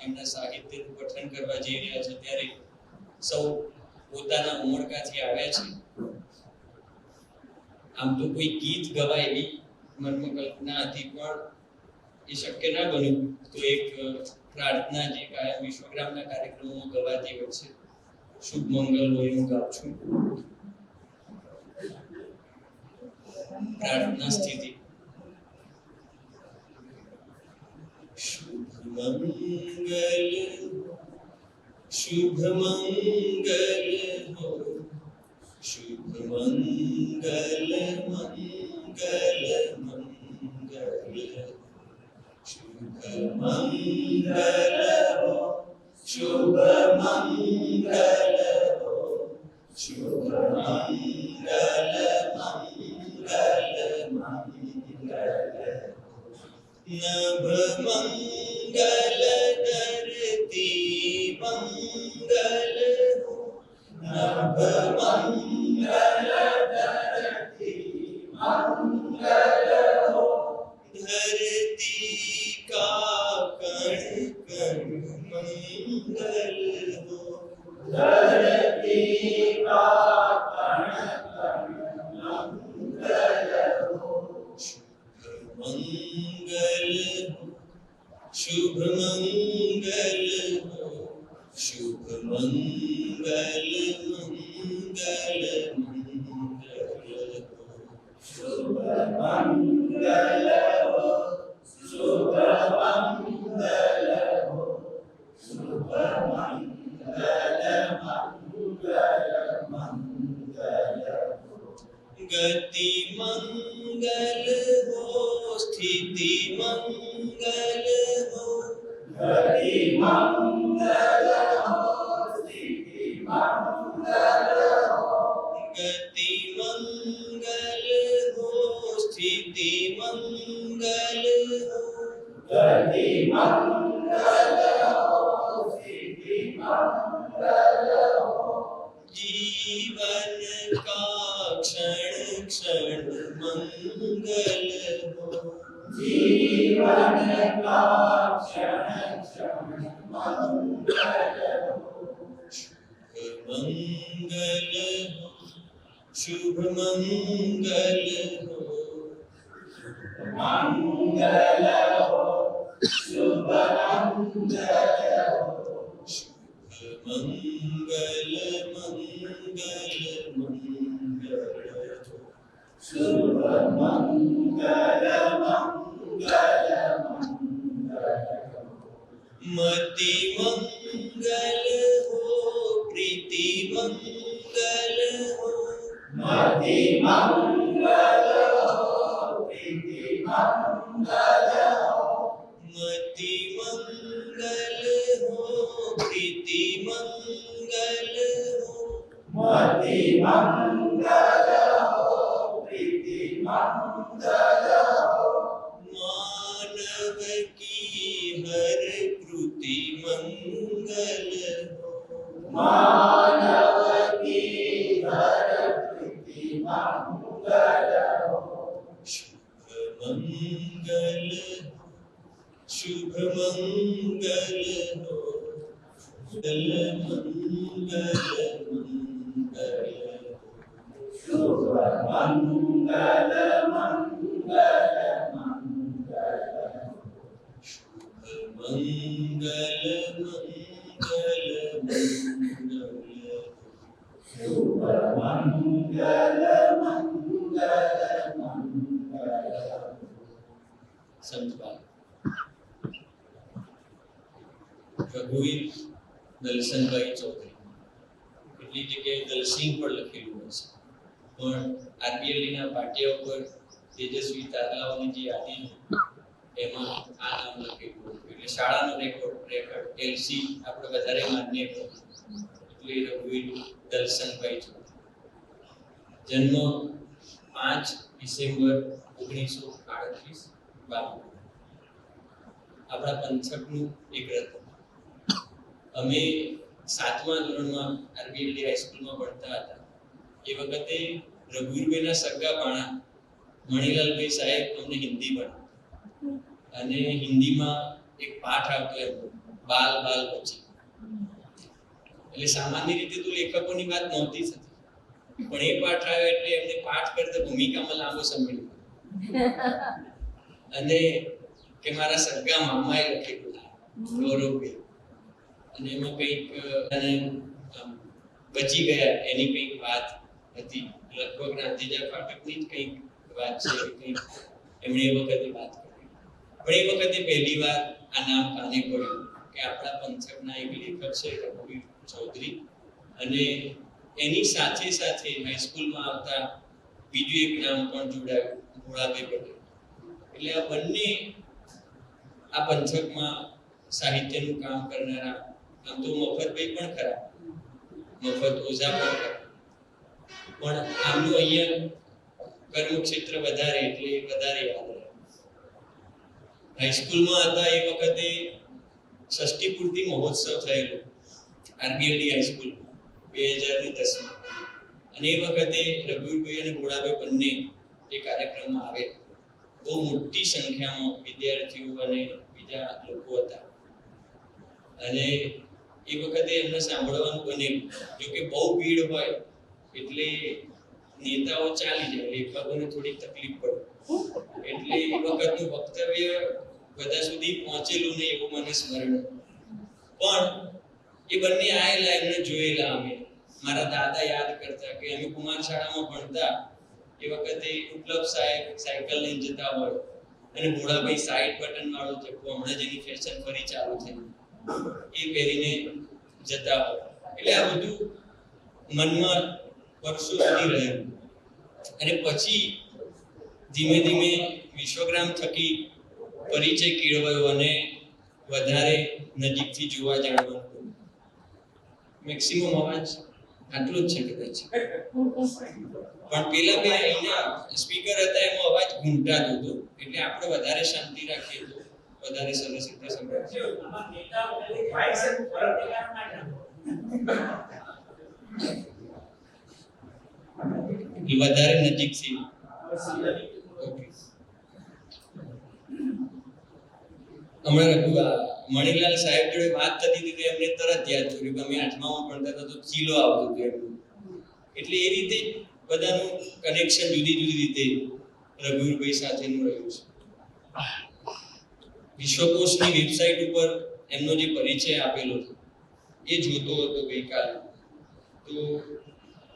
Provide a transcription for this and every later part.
એમના સાહિત્યનું પઠન કરવા જઈ રહ્યા છે ત્યારે સૌ પોતાના ઉમળકાથી આવ્યા છે. આમ તો કોઈ ગીત ગવાય એવી મનમાં કલ્પના હતી, પણ એ શક્ય ના બન્યું. તો એક પ્રાર્થના જે કાયમ વિશ્વગ્રામના કાર્યક્રમોમાં ગવાતી હોય છે, શુભ મંગલ હોય, હું ગાઉં છું. પ્રાર્થના સ્થિતિ. શુભ મંગલ હો, શુભ મંગલ મંગલ મંગલ, શુભ મંગલ હો, શુભ મંગલ હો, શુભ મંગલ મંગલ મંગલ, નભ મંગલ ધરતી મંગલ હો, નભ મંગલ ધરતી મંગલ હો, धरती का कण कण मंगल हो, શુભ મંગલ હો, શુભ મંગલ મંગલ મંગલ હો, શુભ મંગલ હો, શુભ મંગલ હો, શુભ મંગલ મંગલ મંગલ હો, ગતિ મંગલ હો, સ્થિતિ મંગલ હો, ગતિ મંગલ હો, સ્થિતિ મંગલ હો, ગતિ મંગલ હો, સ્થિતિ મંગલ હો, ગતિ મંગલ હો, સ્થિતિ મંગલ હો, जीवन का क्षण क्षण मंगल हो, जीवन का क्षण क्षण मंगल हो, शुभ मंगल हो, शुभ मंगल हो, शुभ मंगल हो, शुभ मंगल मंगल मंगल हो, शुभ मंगल मंगल मंगल हो, मति मंगल हो, प्रीति मंगल हो, मति मंगल हो, प्रीति मंगल हो, मति मंगल हो, प्रीति मंगल हो, मति मंगल हो, प्रीति मंगल हो, मानव की हर कृति मंगल हो, मानव की हर कृति मंगल हो, शुभ मंगल हो, शुभ मंगल हो, मंगल मंगल मंगल हो, शुभ मंगल मंगल मंगल हो, शुभ मंगल मंगल मंगल हो, शुभ मंगल मंगल मंगल हो। संतपाल રઘુવીર દલસનભાઈ ચૌધરી, કેટલી જગ્યાએ દલસિંહ પણ લખેલું હોય છે, પણ આરબીએલના પાટિયા ઉપર તેજસ્વી તારલાઓની જે યાદી એમાં આ નામ લખેલું હોય, એટલે શાળાનો રેકોર્ડ એલસી આપણે વધારે માન્ય કરીએ, એટલે રઘુવીર દલસનભાઈ ચૌધરી. જન્મ 5 ડિસેમ્બર 1938 બાબુ. આપણા પંથકનું એક રત્ન. અમે 7મા ધોરણમાં આરબીએલડી હાઈસ્કૂલમાં ભણતા હતા એ વખતે રઘુવીરભાઈના સગા ભાણા મણીલાલભાઈ સાહેબ અમને હિન્દી ભણાવતા, અને હિન્દીમાં એક પાઠ આવતો એમ બાલ બાલ બચી. એટલે સામાન્ય રીતે તો લેખકોની વાત નહોતી થતી, પણ એ પાઠ આવ્યો એટલે એમને પાઠ કરતા ભૂમિકામાં લાંબો સમય લીધો, અને કે મારા સગા મામાએ લખેલું ગૌરવભાઈ, અને એમાં કંઈક બચી ગયા એની કંઈક વાત હતી, લગભગ રાંધીજા ફાટકની જ કંઈક વાત છે, કંઈક એમણે એ વખતે વાત કરી. પણ એ વખતે પહેલી વાર આ નામ કાને પડ્યું કે આપણા પંથકના એક લેખક છે રઘુવીર ચૌધરી, અને એની સાથે સાથે હાઈસ્કૂલમાં આવતા બીજું એક નામ પણ જોડાયું, ભોળાભાઈ પટેલ. એટલે આ બંને આ પંથકમાં સાહિત્યનું કામ કરનારા, આમ તો મફતભાઈ પણ ખરા, મફત ઓઝા પણ ખરા, પણ આમનું અહીંયા કર્મક્ષેત્ર વધારે એટલે વધારે યાદ રહે. હાઈસ્કૂલમાં હતા એ વખતે ષષ્ઠી પૂર્તિ મહોત્સવ થયેલો આરબીએલડી હાઈસ્કૂલમાં 2010માં, અને એ વખતે રઘુવીરભાઈ અને ભોળાભાઈ બંને એ કાર્યક્રમમાં આવે. બહુ મોટી સંખ્યામાં વિદ્યાર્થીઓ અને બીજા લોકો હતા, અને એ વખતે એમને સાંભળવાનું બનેલું. જોકે બહુ ભીડ હોય એટલે નેતાઓ ચાલી જાય, લેખકોને થોડી તકલીફ પડે, એટલે એ વખતનું વક્તવ્ય બધા સુધી પહોંચેલું નહીં એવું મને સ્મરણ. પણ એ બંને આયેલા, એમને જોયેલા અમે. મારા દાદા યાદ કરતા કે અમે કુમાર શાળામાં ભણતા એ વખતે ઉપલબ્ધ સાહેબ સાયકલ લઈને જતા હોય અને ભોળાભાઈ સાઈડ બટન વાળો જગ્ગો, હમણાં જેની ફેશન ફરી ચાલુ થઈ, એ પહેરીને જતા હોય. એટલે આ બધું મનમાં વર્ષો સુધી રહેલું. અને પછી ધીમે ધીમે વિશ્વગ્રામ થકી પરિચય કેળવાયો અને વધારે નજીકથી જોવા જાણવાનું. મેક્સિમમ અવાજ આટલો જ છે કદાચ, પણ પેલા બે અહીંયા સ્પીકર હતા એમાં અવાજ ઘૂંટાતો હતો, એટલે આપણે વધારે શાંતિ રાખીએ તો વધારે સરસ રીતે સંભળાય. એ વધારે નજીકથી. ઓકે, હમણાં મણિલાલ સાહેબ જોડે વાત થતી હતી તો એમને તરત યાદ કર્યું કે અમે 8મામાં ભણતા હતા તો ચીલો આવતો હતો એમનું. એટલે એ રીતે બધાનું કનેક્શન જુદી જુદી રીતે રઘુવીરભાઈ સાથેનું રહ્યું છે. વિશ્વકોશની વેબસાઇટ ઉપર એમનો જે પરિચય આપેલો હતો એ જોતો હતો ગઈકાલે. તો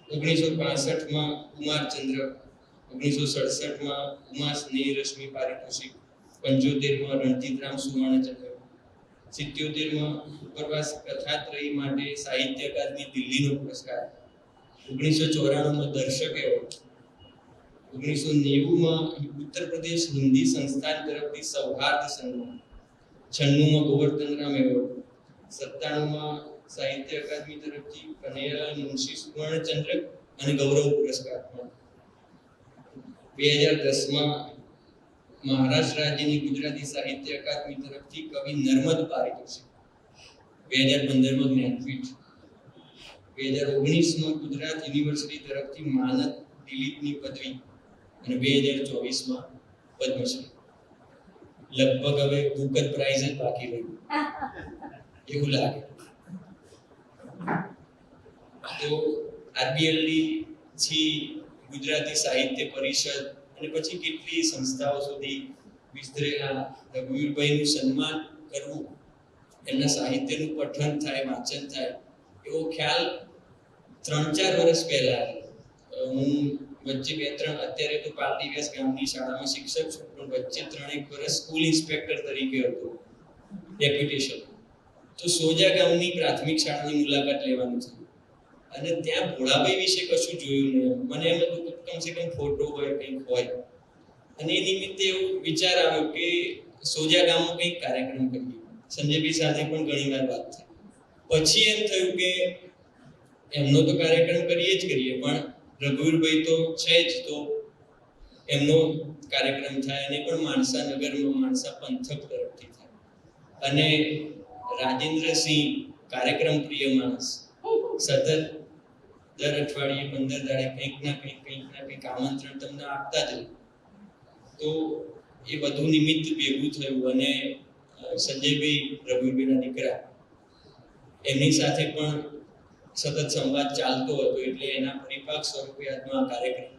1965માં કુમારચંદ્ર, 1967માં ઉમા સ્નેહ રશ્મિ પારિતોષિક, 75માં રણજીતરામ સુવર્ણચંદ્રક, 77માં ઉપરવાસ કથાત્રયી માટે સાહિત્ય અકાદમી દિલ્હીનો પુરસ્કાર, 1994માં દર્શક એવોર્ડ, 1990માં ઉત્તર પ્રદેશ હિન્દી સંસ્થાન તરફથી સૌહાર્દ સન્માન, 96માં ગોવર્ધન રામ એવોર્ડ, 97માં સાહિત્ય અકાદમી તરફથી કનૈયાલાલ મુનશી સુવર્ણચંદ્રક અને ગૌરવ પુરસ્કાર, 2010માં મહારાષ્ટ્ર રાજ્યની ગુજરાતી સાહિત્ય અકાદમી તરફથી કવિ નર્મદ પારિતોષિક, 2015માં જ્ઞાનપીઠ, 2019માં ગુજરાત યુનિવર્સિટી તરફથી માનદ દિલીપની પદવી અને 2024માં પદ્મશ્રી. લગભગ હવે બુકર પ્રાઇઝ જ બાકી રહ્યું એવું લાગે. તો આરબીએલડી થી ગુજરાતી સાહિત્ય પરિષદ અને પછી કેટલી સંસ્થાઓ સુધી વિસ્તરેલા રઘુવીરભાઈનું સન્માન કરવું, એમના સાહિત્યનું પઠન થાય, વાંચન થાય, એવો ખ્યાલ 3-4 વર્ષ પહેલા. હું વચ્ચે 2-3, અત્યારે તો પાર્ટી વ્યાસ ગામની શાળામાં શિક્ષક છું, પણ વચ્ચે 3-1 વર્ષ સ્કૂલ ઇન્સ્પેક્ટર તરીકે હતો ડેપ્યુટેશન. તો સોજા ગામની પ્રાથમિક શાળાની મુલાકાત લેવાનું થયું અને ત્યાં ભોળાભાઈ વિશે કશું જોયું નહીં. મને એમ હતું કે કમસે કમ ફોટો હોય, કંઈક હોય. અને એ નિમિત્તે એવો વિચાર આવ્યો કે સોજા ગામમાં કંઈક કાર્યક્રમ કરીએ. સંજયભાઈ સાથે પણ ઘણી વાર વાત થઈ. પછી એમ થયું કે એમનો તો કાર્યક્રમ કરીએ જ કરીએ, પણ રઘુવીરભાઈ તો છે જ, તો એમનો કાર્યક્રમ થાય અને પણ માણસા નગરમાં, માણસા પંથક તરફથી થાય. અને રાજેન્દ્રસિંહ કાર્યક્રમ પ્રિય માણસ, સતત દર અઠવાડિયે 15 દાડે કંઈક ના કંઈક આમંત્રણ તમને આપતા જ રહે. તો એ બધું નિમિત્ત ભેગું થયું અને સંજયભાઈ રઘુવીરભાઈના દીકરા, એમની સાથે પણ સતત સંવાદ ચાલતો હતો, એટલે એના પરિપાક સ્વરૂપે આજનો આ કાર્યક્રમ.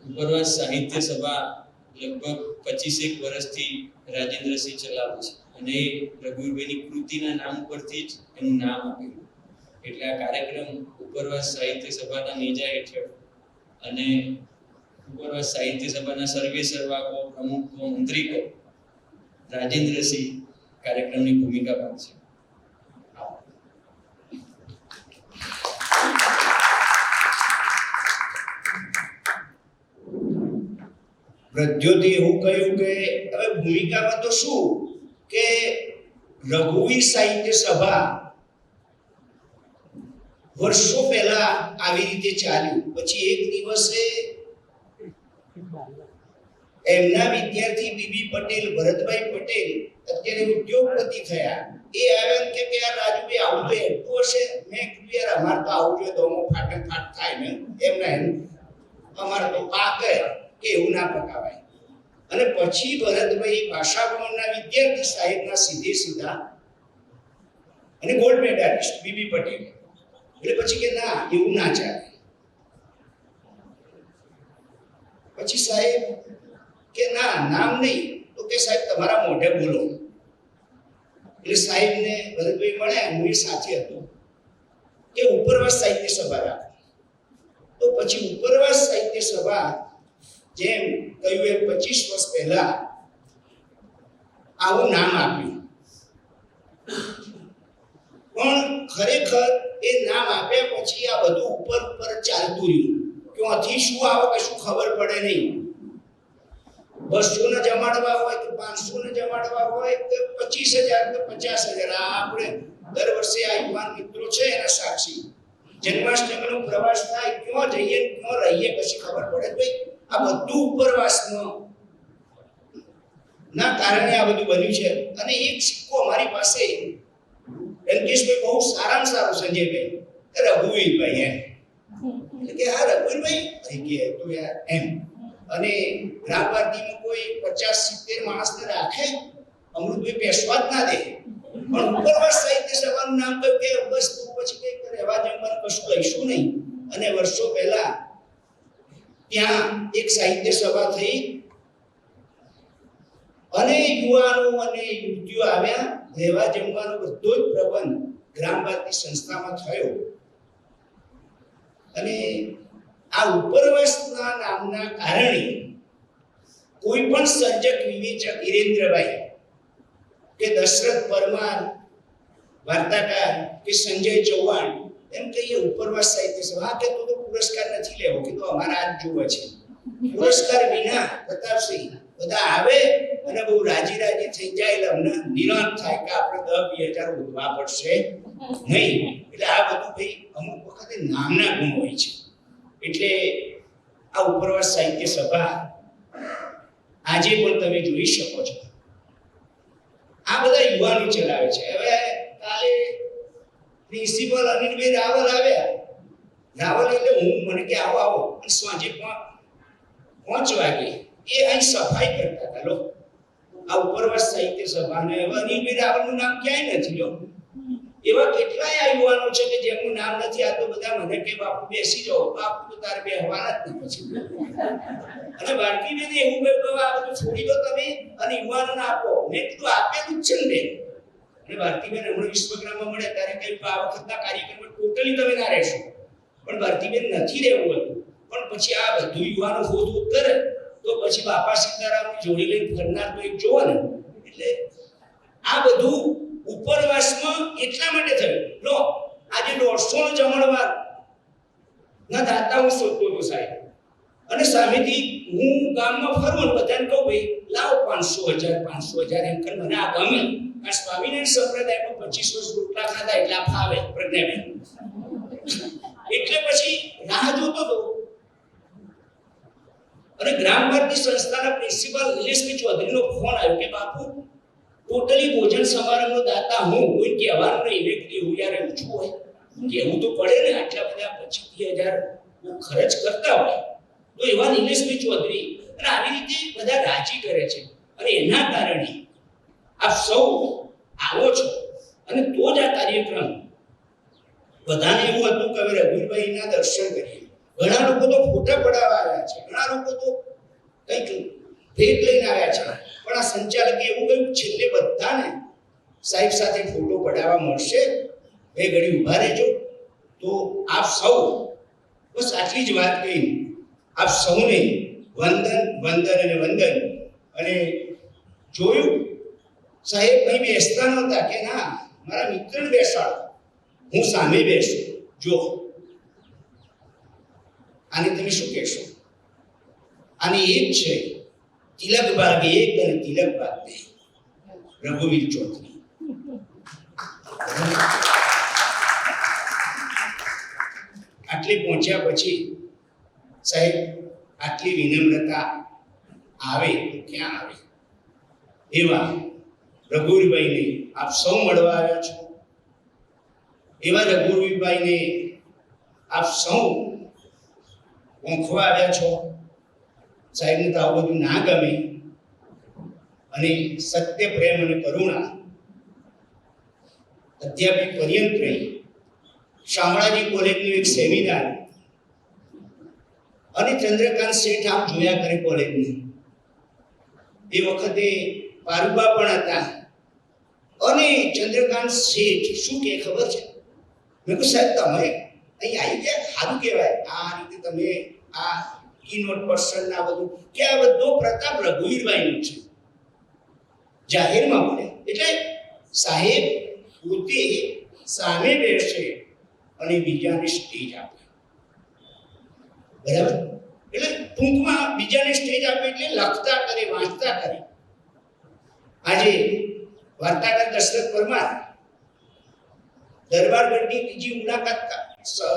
ઉપરવાસ સાહિત્ય સભા લગભગ 25 વર્ષથી રાજેન્દ્રસિંહ ચલાવે છે અને રઘુવીરભાઈની કૃતિના નામ પરથી જ એનું નામ આપ્યું. એટલે આ કાર્યક્રમ ઉપરવાસ સાહિત્ય સભાના નેજા હેઠળ અને ઉપરવાસ સાહિત્ય સભાના સર્વે સર્વાકો, પ્રમુખો, મંત્રીકો રાજેન્દ્રસિંહ કાર્યક્રમની ભૂમિકા ભજવશે. પ્રજ્યોતિ એવું કહ્યું કે હવે ભૂમિકામાં તો શું કે રઘુવીર સાહિત્ય સભા વર્ષો પહેલા આવી રીતે ચાલ્યું. પછી એક દિવસે એમના વિદ્યાર્થી બીબી પટેલ, ભરતભાઈ પટેલ અત્યારે ઉદ્યોગપતિ થયા, એ આવ્યા કે યાર રાજુભાઈ આવું તો એટલું હશે. મેં કીધું યાર અમાર તો આવું જોઈએ તો ફાટે ફાટ થાય ને, એમના અમારે તો પાકે કે એવું ના પકાવાય. અને પછી ભરતભાઈ ભાષા ભવનના વિદ્યાર્થી સાહેબના સીધે સીધા અને ગોલ્ડ મેડાલિસ્ટ બીબી પટેલ. એટલે પછી કે ના એવું ના ચાલે. પછી સાહેબ કે ના નામ નહીં, તો કે સાહેબ તમારા મોઢે બોલો. એટલે સાહેબને ભરતભાઈ મળ્યા, હું એ સાથે હતો, કે ઉપરવાસ સાહિત્ય સભા રાખો. તો પછી ઉપરવાસ સાહિત્ય સભા જેમ કહ્યું એમ 25 વર્ષ પહેલા આવું નામ આપ્યું. પણ ખરેખર એ નામ આપ્યા પછી આ બધું ઉપર ઉપર ચાલતું રહ્યું. ક્યાંથી શું આવે કશું ખબર પડે નહીં. 200 ને જમાડવા હોય તો 500 ને જમાડવા હોય તો 25,000 તો 50,000. આ આપણે દર વર્ષે આ યુવાન મિત્રો છે એના સાક્ષી. જન્માષ્ટમીનો પ્રવાસ થાય, ક્યાં જઈએ ક્યાં રહીએ કશી ખબર પડે. ભાઈ આ બધું ઉપરવાસનો ના કારણે આ બધું બન્યું છે. અને એક સિક્કો અમારી પાસે રંકેશભાઈ બહુ સારામાં સારું સંજયભાઈ રઘુવીરભાઈ એમ, એટલે કે હા રઘુવીરભાઈ કે તો યાર એમ. અને ગ્રામ ભારતીમાં કોઈ 50-70 માણસને રાખે, અમૃતભાઈ પેશવા જ ના દે. પણ ઉપરવાસ સાહિત્ય સભાનું નામ કહ્યું કે બસ તું પછી કઈ રહેવા જમવાનું કશું લઈશું નહીં. અને વર્ષો પહેલા ત્યાં એક સાહિત્ય સભા થઈ અને યુવાનો અને યુવતીઓ આવ્યા. રહેવા જમવાનો બધો જ પ્રબંધ ગ્રામ ભારતી સંસ્થામાં થયો. અને આ ઉપરવાસના નામના કારણે કોઈ પણ સર્જક વિવેચક હિરેન્દ્રભાઈ કે દશરથ પરમાર વાર્તાકાર કે સંજય ચૌહાણ એમ કહીએ ઉપરવાસ સાહિત્ય સભા કે તો પુરસ્કાર નથી લેવો, કે તો અમારા હાથ જોવે છે. પુરસ્કાર વિના પ્રતાપસિંહ બધા આવે અને બહુ રાજી થઈ જાય. એટલે અમને નિરાંત થાય કે આપણે 10-20,000 ઉધવા પડશે નહીં. એટલે આ બધું ભાઈ અમુક વખતે નામના ગુણ હોય છે. એટલે આ ઉપરવાસ સાહિત્ય સભા આજે પણ તમે જોઈ શકો છો આ બધા યુવાનો ચલાવે છે. હવે કાલે પ્રિન્સિપલ અનિલભાઈ રાવલ આવ્યા. રાવલ એટલે હું મને કે આવો આવો, અને સાંજે 5 વાગે એ અહીં સફાઈ કરતા હતા. લો આ ઉપરવાસ સાહિત્ય સભાને અનિલભાઈ રાવલનું નામ ક્યાંય નથી. લો એવા કેટલાય યુવાનો છે કે જેમનું નામ નથી. આ તો બધા મને કે બાપુ બેસી જાઓ. બાપુ તો તારે બેહવાના જ નહીં પછી. અને ભારતીબેન એવું કહ્યું કે આ બધું છોડી દો તમે અને યુવાનોને આપો. મેં કીધું આપેલું જ છે ને બેન. અને ભારતીબેન હમણાં વિશ્વગ્રામમાં મળે ત્યારે કહ્યું કે આ વખતના કાર્યક્રમમાં ટોટલી તમે ના રહેશો. પણ ભારતીબેન નથી રહેવું હતું. પણ પછી આ બધું યુવાનો હોદ કરે તો પછી બાપા સીતારામની જોડી લઈને ફરનાર તો એક જોવો ને. એટલે આ બધું ઉપરવાસમાં એટલા માટે થયું. લો આજે 150 નો જમણવાર ના દાતા હું શોધતો હતો સાહેબ. અને સામેથી હું ગામમાં ફરું ને બધાને કહું ભાઈ લાવો 500,000 એમ કર. મને આ ગમે. આ સ્વામિનારાયણ સંપ્રદાયમાં 25 વર્ષ રોટલા ખાધા એટલા ફાવે પ્રજ્ઞાબેન. એટલે પછી રાહ જોતો હતો. અને ગ્રામ ભારતી સંસ્થાના પ્રિન્સિપાલ નિલેશભાઈ ચૌધરીનો ફોન આવ્યો કે બાપુ ટોટલી ભોજન સમારંભનો દાતા હું, કોઈ કહેવાનું નહીં. મેં કીધું યાર ઓછું હોય કહેવું તો પડે ને. આટલા બધા 25,000 ખર્ચ કરતા હોય તો એવા નિલેશભાઈ ચૌધરી. અને આવી રીતે બધા રાજી કરે છે. અને એના કારણે આપ સૌ આવો છો. અને તો જ આ કાર્યક્રમ બધાને એવું હતું કે હવે રઘુવીરભાઈના દર્શન કરીએ. ઘણા લોકો તો ફોટા પડાવવા આવ્યા છે, ઘણા લોકો તો કંઈક ભેટ લઈને આવ્યા છે. પણ આ સંચાલકે એવું કહ્યું છેલ્લે બધાને સાહેબ સાથે ફોટો પડાવવા મળશે, બે ઘડી ઊભા રહેજો. તો આપ સૌ બસ આટલી જ વાત કહી આપ સૌને વંદન વંદન અને વંદન. અને જોયું સાહેબ અહીં બેસતા નહોતા કે ના મારા મિત્રને બેસાડો, હું સામે બેસું. જો આને તમે શું કહેશો? આની એક છે તિલક બાગ 1 અને તિલક બાગ 2, રઘુવીર ચૌધરી. આટલે પહોંચ્યા પછી સાહેબ આટલી વિનમ્રતા આવે તો ક્યાં આવે? એવા રઘુવીરભાઈને આપ સૌ મળવા આવ્યા છો. એવા રઘુવીરભાઈને આપ સૌ ઓળખવા આવ્યા છો. સાહેબને તો આવું બધું ના ગમે. અને સત્ય, પ્રેમ અને કરુણા અધ્યાપક પર્યંત રહી. શામળાજી કોલેજનું એક સેમિનાર અને ચંદ્રકાંત શેઠ આપ જોયા કરે કોલેજની. એ વખતે પારુબા પણ હતા અને ચંદ્રકાંત શેઠ શું કે ખબર છે? મેં કહ્યું સાહેબ તમે અહીં આવી ગયા, સારું કહેવાય. આ રીતે તમે આ કીનોટ પર્સન ના બધું કે આ બધો પ્રતાપ રઘુવીરભાઈનો છે. જાહેરમાં બોલે એટલે સાહેબ પોતે સામે બેસે અને બીજાને સ્ટેજ આપે. બરાબર? એટલે ટૂંકમાં બીજાને સ્ટેજ આપે એટલે લખતા કરે, વાંચતા કરે. આજે વાર્તાકાર દશરથ પરમાર દરબારગઢની બીજી મુલાકાત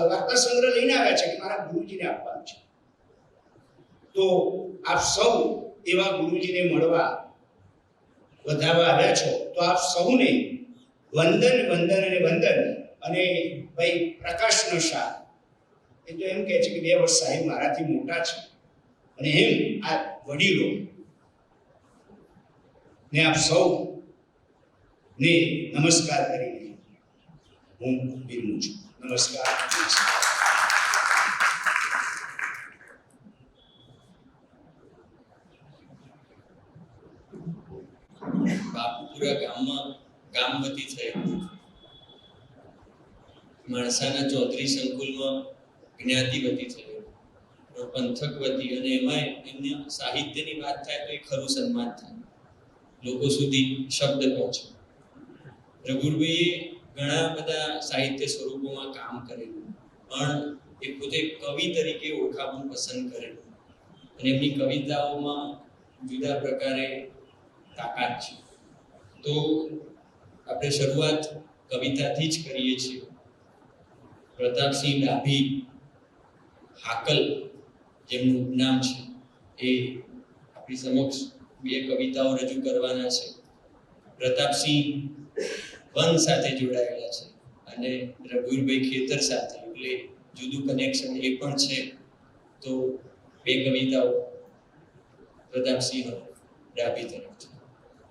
વાર્તા સંગ્રહ લઈને આવ્યા છે કે મારા ગુરુજીને આપવાનું છે. તો આપ સૌ એવા ગુરુજીને મળવા વધારવા આવ્યા છો તો આપ સૌને વંદન વંદન અને વંદન. અને ભાઈ પ્રકાશનો શાહ એ તો એમ કહે છે કે 2 વર્ષ સાહેબ મારાથી મોટા છે અને એમ આ વડીલો ને આપ સૌ ને નમસ્કાર કરીને હું વિરમું છું. નમસ્કાર. બાપુપુરા ગામમાં ગામવતી થયેલું. માણસાના ચૌધરી સંકુલમાં જ્ઞાતિવતી થયેલું, પંથકવતી, અને એમાં એમના સાહિત્યની વાત થાય તો એ ખરું સન્માન થાય, લોકો સુધી શબ્દ પહોંચે. રઘુવીરભાઈએ ઘણા બધા સાહિત્ય સ્વરૂપોમાં કામ કરેલું, પણ એ પોતે કવિ તરીકે ઓળખાવું પસંદ કરેલું અને એમની કવિતાઓમાં જુદા પ્રકારે તાકાત છે. તો આપણે શરૂઆત કવિતાથી જ કરીએ છીએ. પ્રતાપસિંહ ડાભી હાકલ જેમનું ઉપનામ છે, એ આપણી સમક્ષ 2 કવિતાઓ રજૂ કરવાના છે. પ્રતાપસિંહ વન સાથે જોડાયેલા છે અને રઘુવીરભાઈ ખેતર સાથે, એટલે જુદું કનેક્શન એ પણ છે. તો 2 કવિતાઓ પ્રતાપસિંહ ડાભી તરફથી.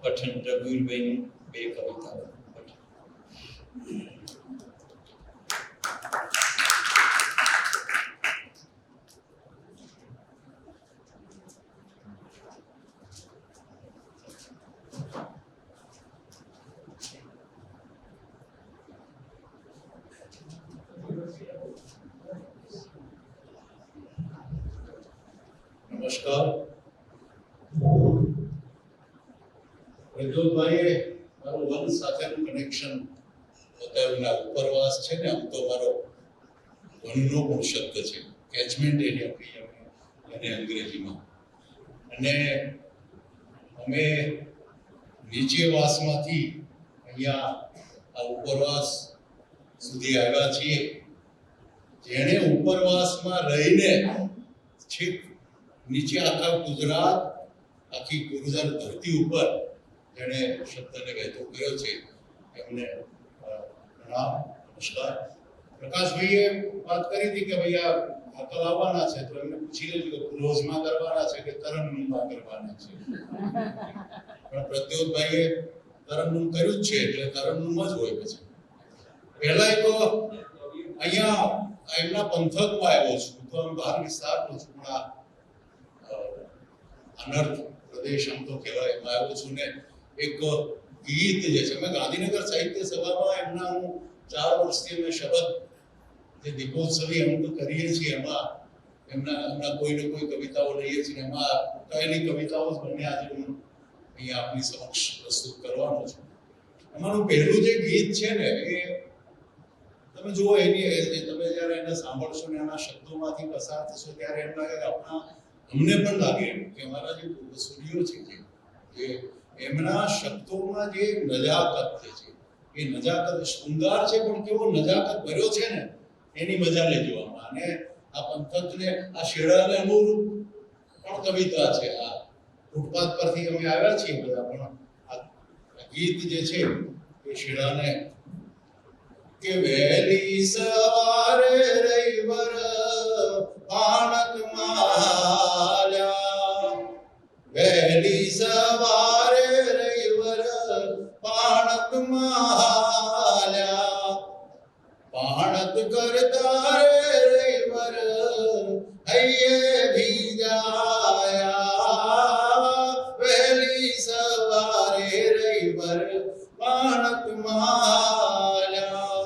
પઠન રઘુવીરભાઈની 2 કવિતાઓ. નમસ્કાર. પ્રજ્વલભાઈએ મારું વન સાથેનું કનેક્શન બતાવ્યું. ઉપરવાસ છે ને, આમ તો મારો વનનો પણ શબ્દ છે, કેચમેન્ટ એરિયા કહીએ એને અંગ્રેજીમાં. અને અમે નીચેવાસમાંથી અહીંયા આ ઉપરવાસ સુધી આવ્યા છીએ. જેણે ઉપરવાસમાં રહીને છેક નીચે આખા ગુજરાત, આખી ગુરુદર ધરતી ઉપર જેણે શબ્દને વહેતો કર્યો છે, એમને પ્રણામ, નમસ્કાર. પ્રકાશભાઈએ વાત કરી હતી કે ભાઈ આ હાકલ આવવાના છે, તો એમને પૂછી લેજો કે ક્લોઝમાં કરવાના છે કે તરન્નુમમાં કરવાના છે. પણ પ્રદ્યોતભાઈએ તરન્નુમ કર્યું જ છે, એટલે તરન્નુમ જ હોય. પછી પહેલા તો અહીંયા એમના પંથકમાં આવ્યો છું, તો આમ બહાર વિસ્તારનો છું, પણ અનર્થ પ્રદેશ આમ તો કહેવાય, એમાં આવ્યો છું. ને એક ગીત જે છે, મેં ગાંધીનગર સાહિત્ય સભામાં એમના હું 4 વર્ષથી અમે શબ્દ જે દીપોત્સવી અમે તો કરીએ છીએ, એમાં એમના કોઈને કોઈ કવિતાઓ લઈએ છીએ. એમાં ઉકાયેલી કવિતાઓ જ બંને આજે હું અહીંયા આપની સમક્ષ પ્રસ્તુત કરવાનો છું. એમાંનું પહેલું જે ગીત છે ને, એ તમે જુઓ, તમે જ્યારે એને સાંભળશો ને એના શબ્દોમાંથી પસાર થશો ત્યારે એમ લાગે કે અમને પણ લાગે કે અમારા જે પૂર્વસૂરીઓ છે, જે એમના શબ્દોમાં જે નજાકત છે, એ નજાકત શૃંગાર છે, પણ કેવો નજાકત ભર્યો છે ને, એની મજા લેજો આમાં. અને આ પંથકને, આ શેડાને અનુરૂપ પણ કવિતા છે. આ ફૂટપાથ પરથી અમે આવ્યા છીએ બધા, પણ આ ગીત જે છે એ શેડાને કે વહેલી સવારે રવિવાર પાણક માલ્યા, વહેલી સવારે રવિવાર પાણક માલ્યા, पाणत करता रे रईवर हૈये भी जाया वહેલી સવારે રઈवर પાણત માલ્યા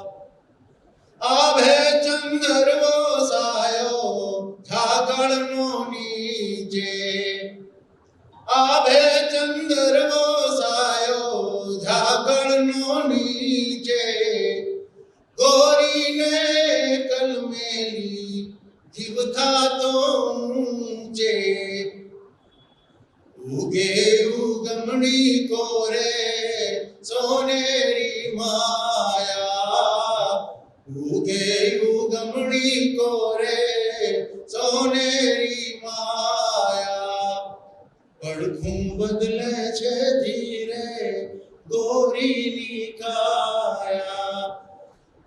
આભે ચંદરવો સાયો ઝાકળનો નીચે આભે ચંદરવો સાયો ઝાકળનો નીચે ગોરીને કલમેલી જીવતા તો ઊંચે ઉગે ઉગમણી કોરે સોનેરી માયા ઉગે ઉગમણી કોરે સોનેરી માયા પડખું બદલે છે ધીરે ગોરીની કાયા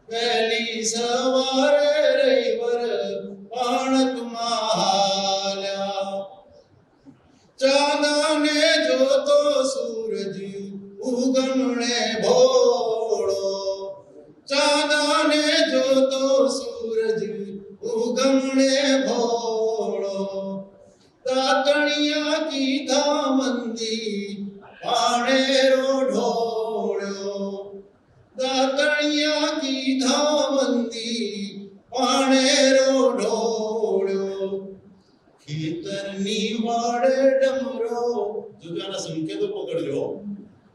વહેલી સવારે રઈવર પાણત માલ્યા ચાંદાને જોતો સૂરજ ઉગમણે ભોળો ચાંદાને જોતો સૂરજ ઉગમણે ભોળો તાતણિયા કીધા મંદી પાણેરો ઢોળ્યો દાતણિયા કીધા મંદી પાણેરો ઢોળ્યો ખેતરની વાડે ડમરો જુગાના સંકેતો પકડજો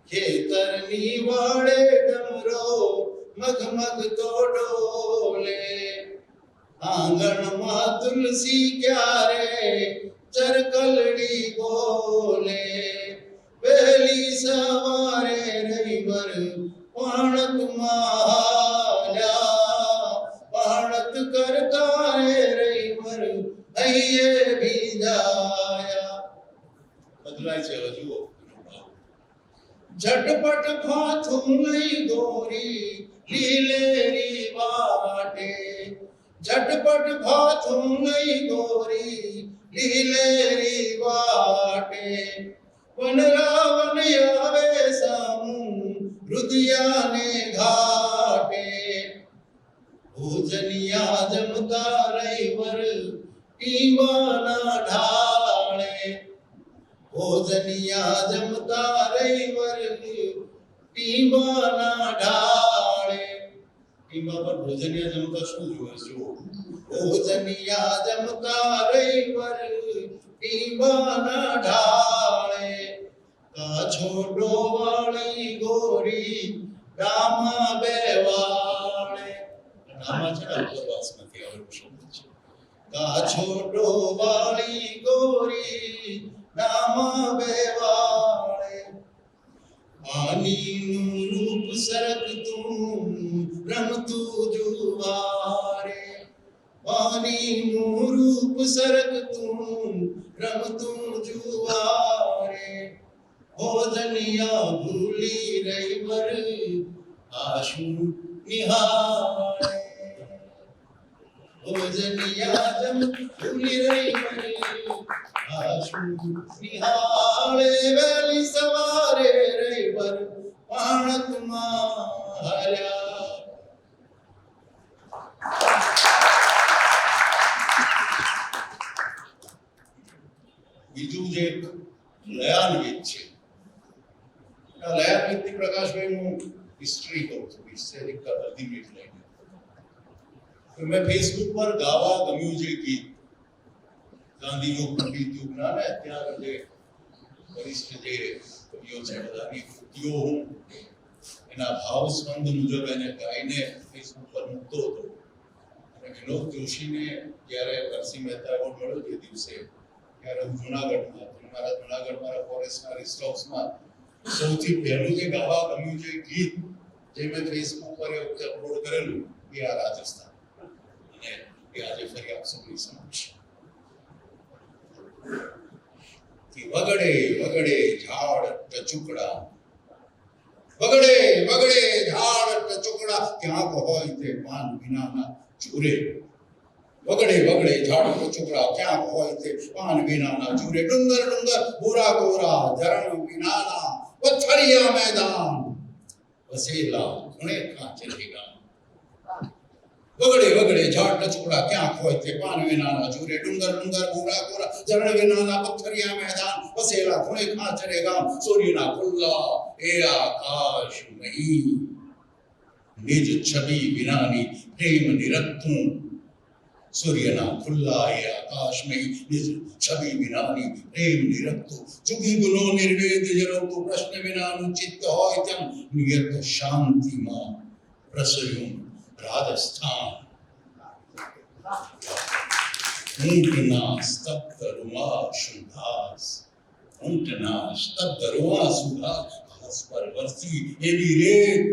ખેતરની વાડે ડમરો મગમગ તો ડોલે આંગણમાં તુલસી ક્યારે ચરકલડી બોલે વહેલી સવારે રઈવર પાણત માલ્યા પાણત કરતા રે રઈવર હૈયે ભી જાયા બદલાય છે હવે જુઓ ઝટપટ ભાથું લઈ ગોરી લીલેરી વાટે ઝટપટ ભાથું લઈ ગોરી લીલેરી વાટે વનરાવન આવે સામું રુદિયાને ઘાટે ભોજનિયા જમતા રઈવર ટીંબાના ઢાળે ભોજનિયા જમતા રઈવર ટીંબાના ઢાળે ટીંબા પર ભોજનિયા જમતા શું જોવે જુઓ ભોજનિયા જમતા રઈવર ટીંબાના ઢાળે કાછો ડોવાળી ગોરી ડામા બેવાળે ડામા છે ને ઉપરવાસમાંથી આવેલો શબ્દ છે કાછો ડોવાળી ગોરી ડામા બેવાળે પાણીનું રૂપ સરકતું રમતું જુવારે પાણીનું રૂપ સરકતું રમતું જુવારે ભોજનિયા ભૂલી રઈવર આશુ નિહાળે ભોજનિયા જમ ભૂલી રઈવર આશુ નિહાળે વહેલી સવારે રઈવર પાણત માલ્યા બીજું જે લયાન્વિત છે આ લયાન્વિતની પ્રકાશભાઈ હું હિસ્ટ્રી કહું છું અડધી મિનિટ લઈને મેં ફેસબુક પર ગાવા ગમ્યું જે ગીત ગાંધી યુગ પંડિત યુગના ને અત્યારે જે વરિષ્ઠ જે કવિઓ છે બધાની કૃતિઓ હું એના ભાવ સ્પંદ મુજબ એને ગાઈને ફેસબુક પર મૂકતો હતો અને વિનોદ જોશીને જ્યારે નરસિંહ મહેતા એવોર્ડ મળ્યો તે દિવસે ત્યારે હું જુનાગઢમાં હતો મારા ફોરેસ્ટના રેસ્ટ હાઉસમાં સૌથી પહેલું જે ગાવા ગમ્યું જે ગીત જે મેં ફેસબુક પર એ વખતે અપલોડ કરેલું એ આ રાજસ્થાન અને એ આજે ફરી આપ સૌની સમક્ષ વગડે વગડે ઝાડ ટચુકડા વગડે વગડે ઝાડ ટચુકડા ક્યાંક હોય તે પાન વિનાના ચૂરે વગડે વગડે ઝાડ ટચુકડા ક્યાંક હોય તે પાન વિનાના ચૂરે ડુંગર ડુંગર ગોરા ગોરા ઝરણ વિનાના પથ્થરિયા મેદાન વસેલા ખૂણે કાંચરેગા વગડે વગડે ઝાડ ટચુકડા ક્યાં હોય તે પાન વિનાના જુરે ડુંગર ડુંગર ગોરા ગોરા ઝરણ વિનાના પથ્થરિયા મેદાન વસેલા ખૂણે ખાચરે ગામ સૂર્યના ખુલ્લા એ આકાશ નહીં નિજ છબી વિનાની પ્રેમ નિરંતું સૂર્યના ખુલ્લા એ આકાશમય નિજ છબી વિનાની પ્રેમ નિરંતું ચુગી ગુનો નિર્વેદ જરવતું પ્રશ્ન વિનાનું ચિત્ત હોય તેમ નિયત શાંતિમાં પ્રસર્યું રાજસ્થાન ઊંટના સ્તબ્ધ રૂઆ સુઘાસ ઊંટના સ્તબ્ધ રૂઆ સુઘાસ ઘાસ પર વરસી એવી રેત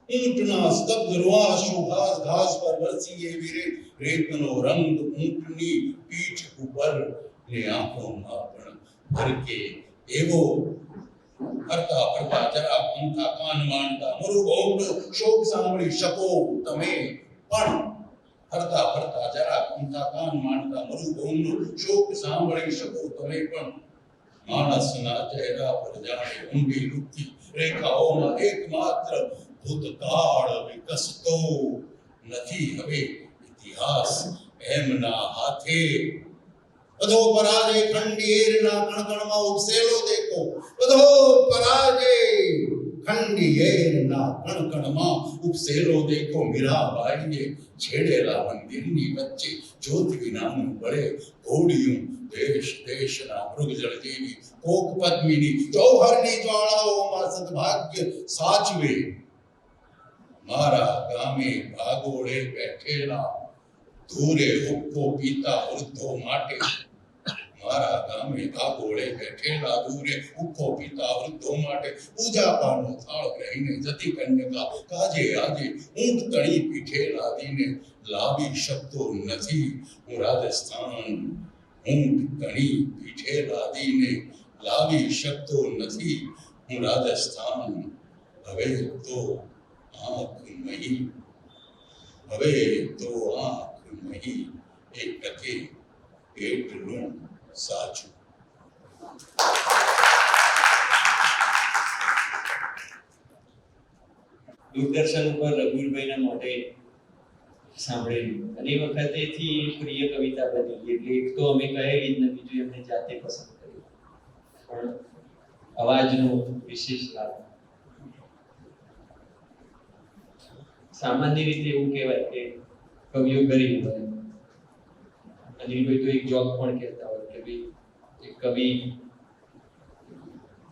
ઊંટના સ્તબ્ધ રૂઆ સુઘાસ ઘાસ પર વરસી એવી રેત રેતનો રંગ ઊંટની પીઠ ઉપર ને આંખોમાં પણ ભરકે એવો ફરતા ફરતા જરા અમથા કાન માંડતા મરુભૂમિનો શોક સાંભળી શકો તમે પણ ફરતા ફરતા જરા અમથા કાન માંડતા મરુભૂમિનો શોક સાંભળી શકો તમે પણ માણસના ચહેરા પર જાણે ઊંડી લુપ્તી રેખાઓમાં એકમાત્ર ભૂતકાળ વિકસતો નથી હવે ઇતિહાસ એમના હાથે બધો પરાજય ખંડિયેરના કણકણમાં ઉપસેલો દેખો બધો પરાજય ખંડિયેરના કણકણમાં ઉપસેલો દેખો મીરાબાઈએ છેડેલા મંદિરની વચ્ચે જ્યોત વિનાનું બળે ઘોડિયું દેશ દેશના મૃગજળ જેવી કોક પદ્મિની જૌહરની જ્વાળાઓમાં સદભાગ્ય સાચવે મારા ગામે ભાગોળે બેઠેલા દૂરે હુક્કો પીતા વૃદ્ધો માટે મારા ગામે ભાગોળે બેઠેલા દૂરે હુક્કો પીતા વૃદ્ધો માટે પૂજાપાનો થાળ રહીને જતી કન્યકા કાજે આજે ઊંટ તણી પીઠે લાદીને લાવી શકતો નથી હું રાજસ્થાન ઊંટ તણી પીઠે લાદીને લાવી શકતો નથી હું રાજસ્થાન હવે તો આંખ નહીં હવે તો આંખ નહીં એક ટકે એટલું સાચું દૂરદર્શન ઉપર રઘુવીરભાઈના મોઢે સાંભળેલું અને એ વખતેથી પ્રિય કવિતા બની એટલે એક તો અમે કહેલી જ ને બીજું એમને જાતે પસંદ કર્યું પણ અવાજનો વિશેષ લાભ સામાન્ય રીતે એવું કહેવાય કે કવિઓ ગરીબ હોય અનિલભાઈ તો એક જોક પણ કહેતા હોય કે ભાઈ એક કવિ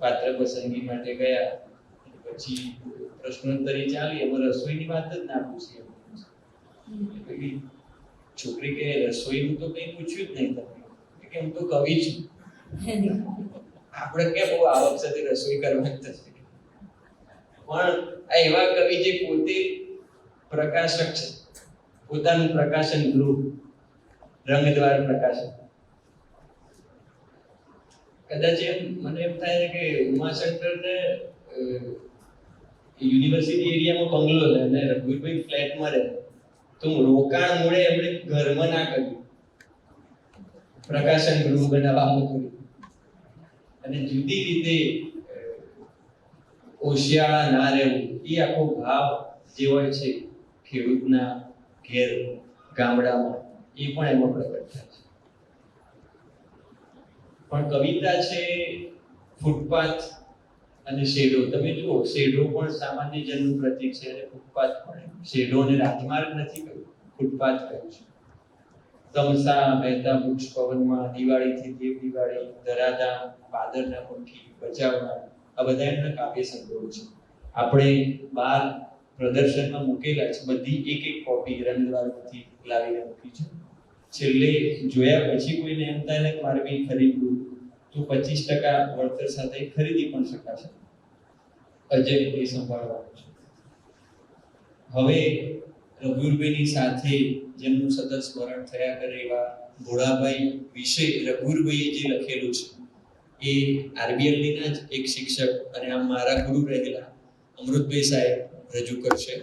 પાત્ર પસંદગી માટે ગયા પછી પ્રશ્નોત્તરી ચાલી એમાં રસોઈની વાત જ ના પૂછી છોકરી કે રસોઈનું તો કઈ પૂછ્યું જ નહીં તમે કે હું તો કવિ છું આપણે કે બહુ આવક સાથે રસોઈ કરવાની થશે પણ આ એવા કવિ જે પોતે પ્રકાશક છે પોતાનું પ્રકાશન ગૃહ રંગદ્વાર પ્રકાશન કદાચ એમ મને એમ થાય કે ઉમાશંકર ને યુનિવર્સિટી એરિયામાં બંગલો લે અને રઘુવીરભાઈ ફ્લેટમાં રહે તો રોકાણ મૂળે એમણે ઘરમાં ના કર્યું પ્રકાશન ગૃહ બનાવવામાં કર્યું અને જુદી રીતે ઓશિયાળા ના રહેવું એ આખો ભાવ જે હોય છે ખેડૂતના ઘેર ગામડામાં એ પણ એમાં પ્રગટ થાય છે પણ કવિતા છે ફૂટપાથ અને શેડો તમે જુઓ શેડો પણ સામાન્ય જનનું પ્રતીક છે અને ફૂટપાથ પણ શેડો અને રાજમાર્ગ નથી કહ્યું ફૂટપાથ કહ્યું છે તમસા મહેતા વૃક્ષ પવનમાં દિવાળીથી દેવ દિવાળી ધરાધામ પાદરના પંખી બચાવના આ બધા એમના કાવ્ય સંગ્રહો છે આપણે બાર પ્રદર્શનમાં મૂકેલા છે બધી એક એક કોપી રંગદ્વારમાંથી લાવીને મૂકી છે છેલ્લે જોયા પછી કોઈને એમ થાય કે મારે બી ખરીદવું તો 25% વળતર સાથે ખરીદી પણ શકાશે અજય એ સંભાળવાનું છે હવે રઘુવીરભાઈની સાથે જેમનું સતત સ્મરણ થયા કરે એવા ભોળાભાઈ વિશે રઘુવીરભાઈએ જે લખેલું છે એ આરબીએલના જ એક શિક્ષક અને આમ મારા ગુરુ રહેલા અમૃતભાઈ સાહેબ રજૂ કરશે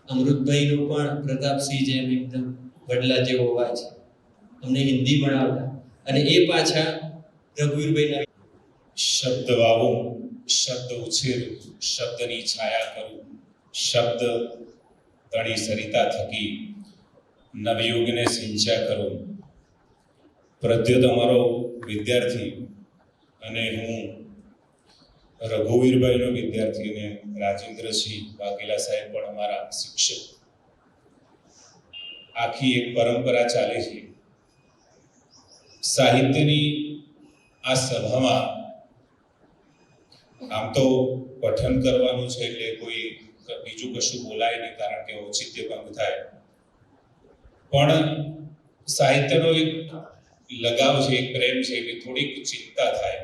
અમૃતભાઈનો પણ પ્રતાપસિંહ જેમ એકદમ વડલા જેવો અવાજ અમને હિન્દી ભણાવતા અને એ પાછા રઘુવીરભાઈના શબ્દ વાવું શબ્દ ઉછેરું શબ્દની છાયા કરું શબ્દ તણી સરિતા થકી નવયુગને સિંચ્યા કરું. પ્રદ્યુત અમારો વિદ્યાર્થી અને હું રઘુવીરભાઈનો વિદ્યાર્થી અને રાજેન્દ્રસિંહ વાઘેલા સાહેબ પણ અમારા શિક્ષક. આખી એક પરંપરા ચાલે છે. સાહિત્યની આ સભામાં આમ તો પઠન કરવાનું છે એટલે કોઈ બીજું કશું બોલાય નહીં, કારણ કે ઔચિત્ય ભંગ થાય. પણ સાહિત્યનો એક લગાવ છે, એક પ્રેમ છે એટલે થોડીક ચિંતા થાય.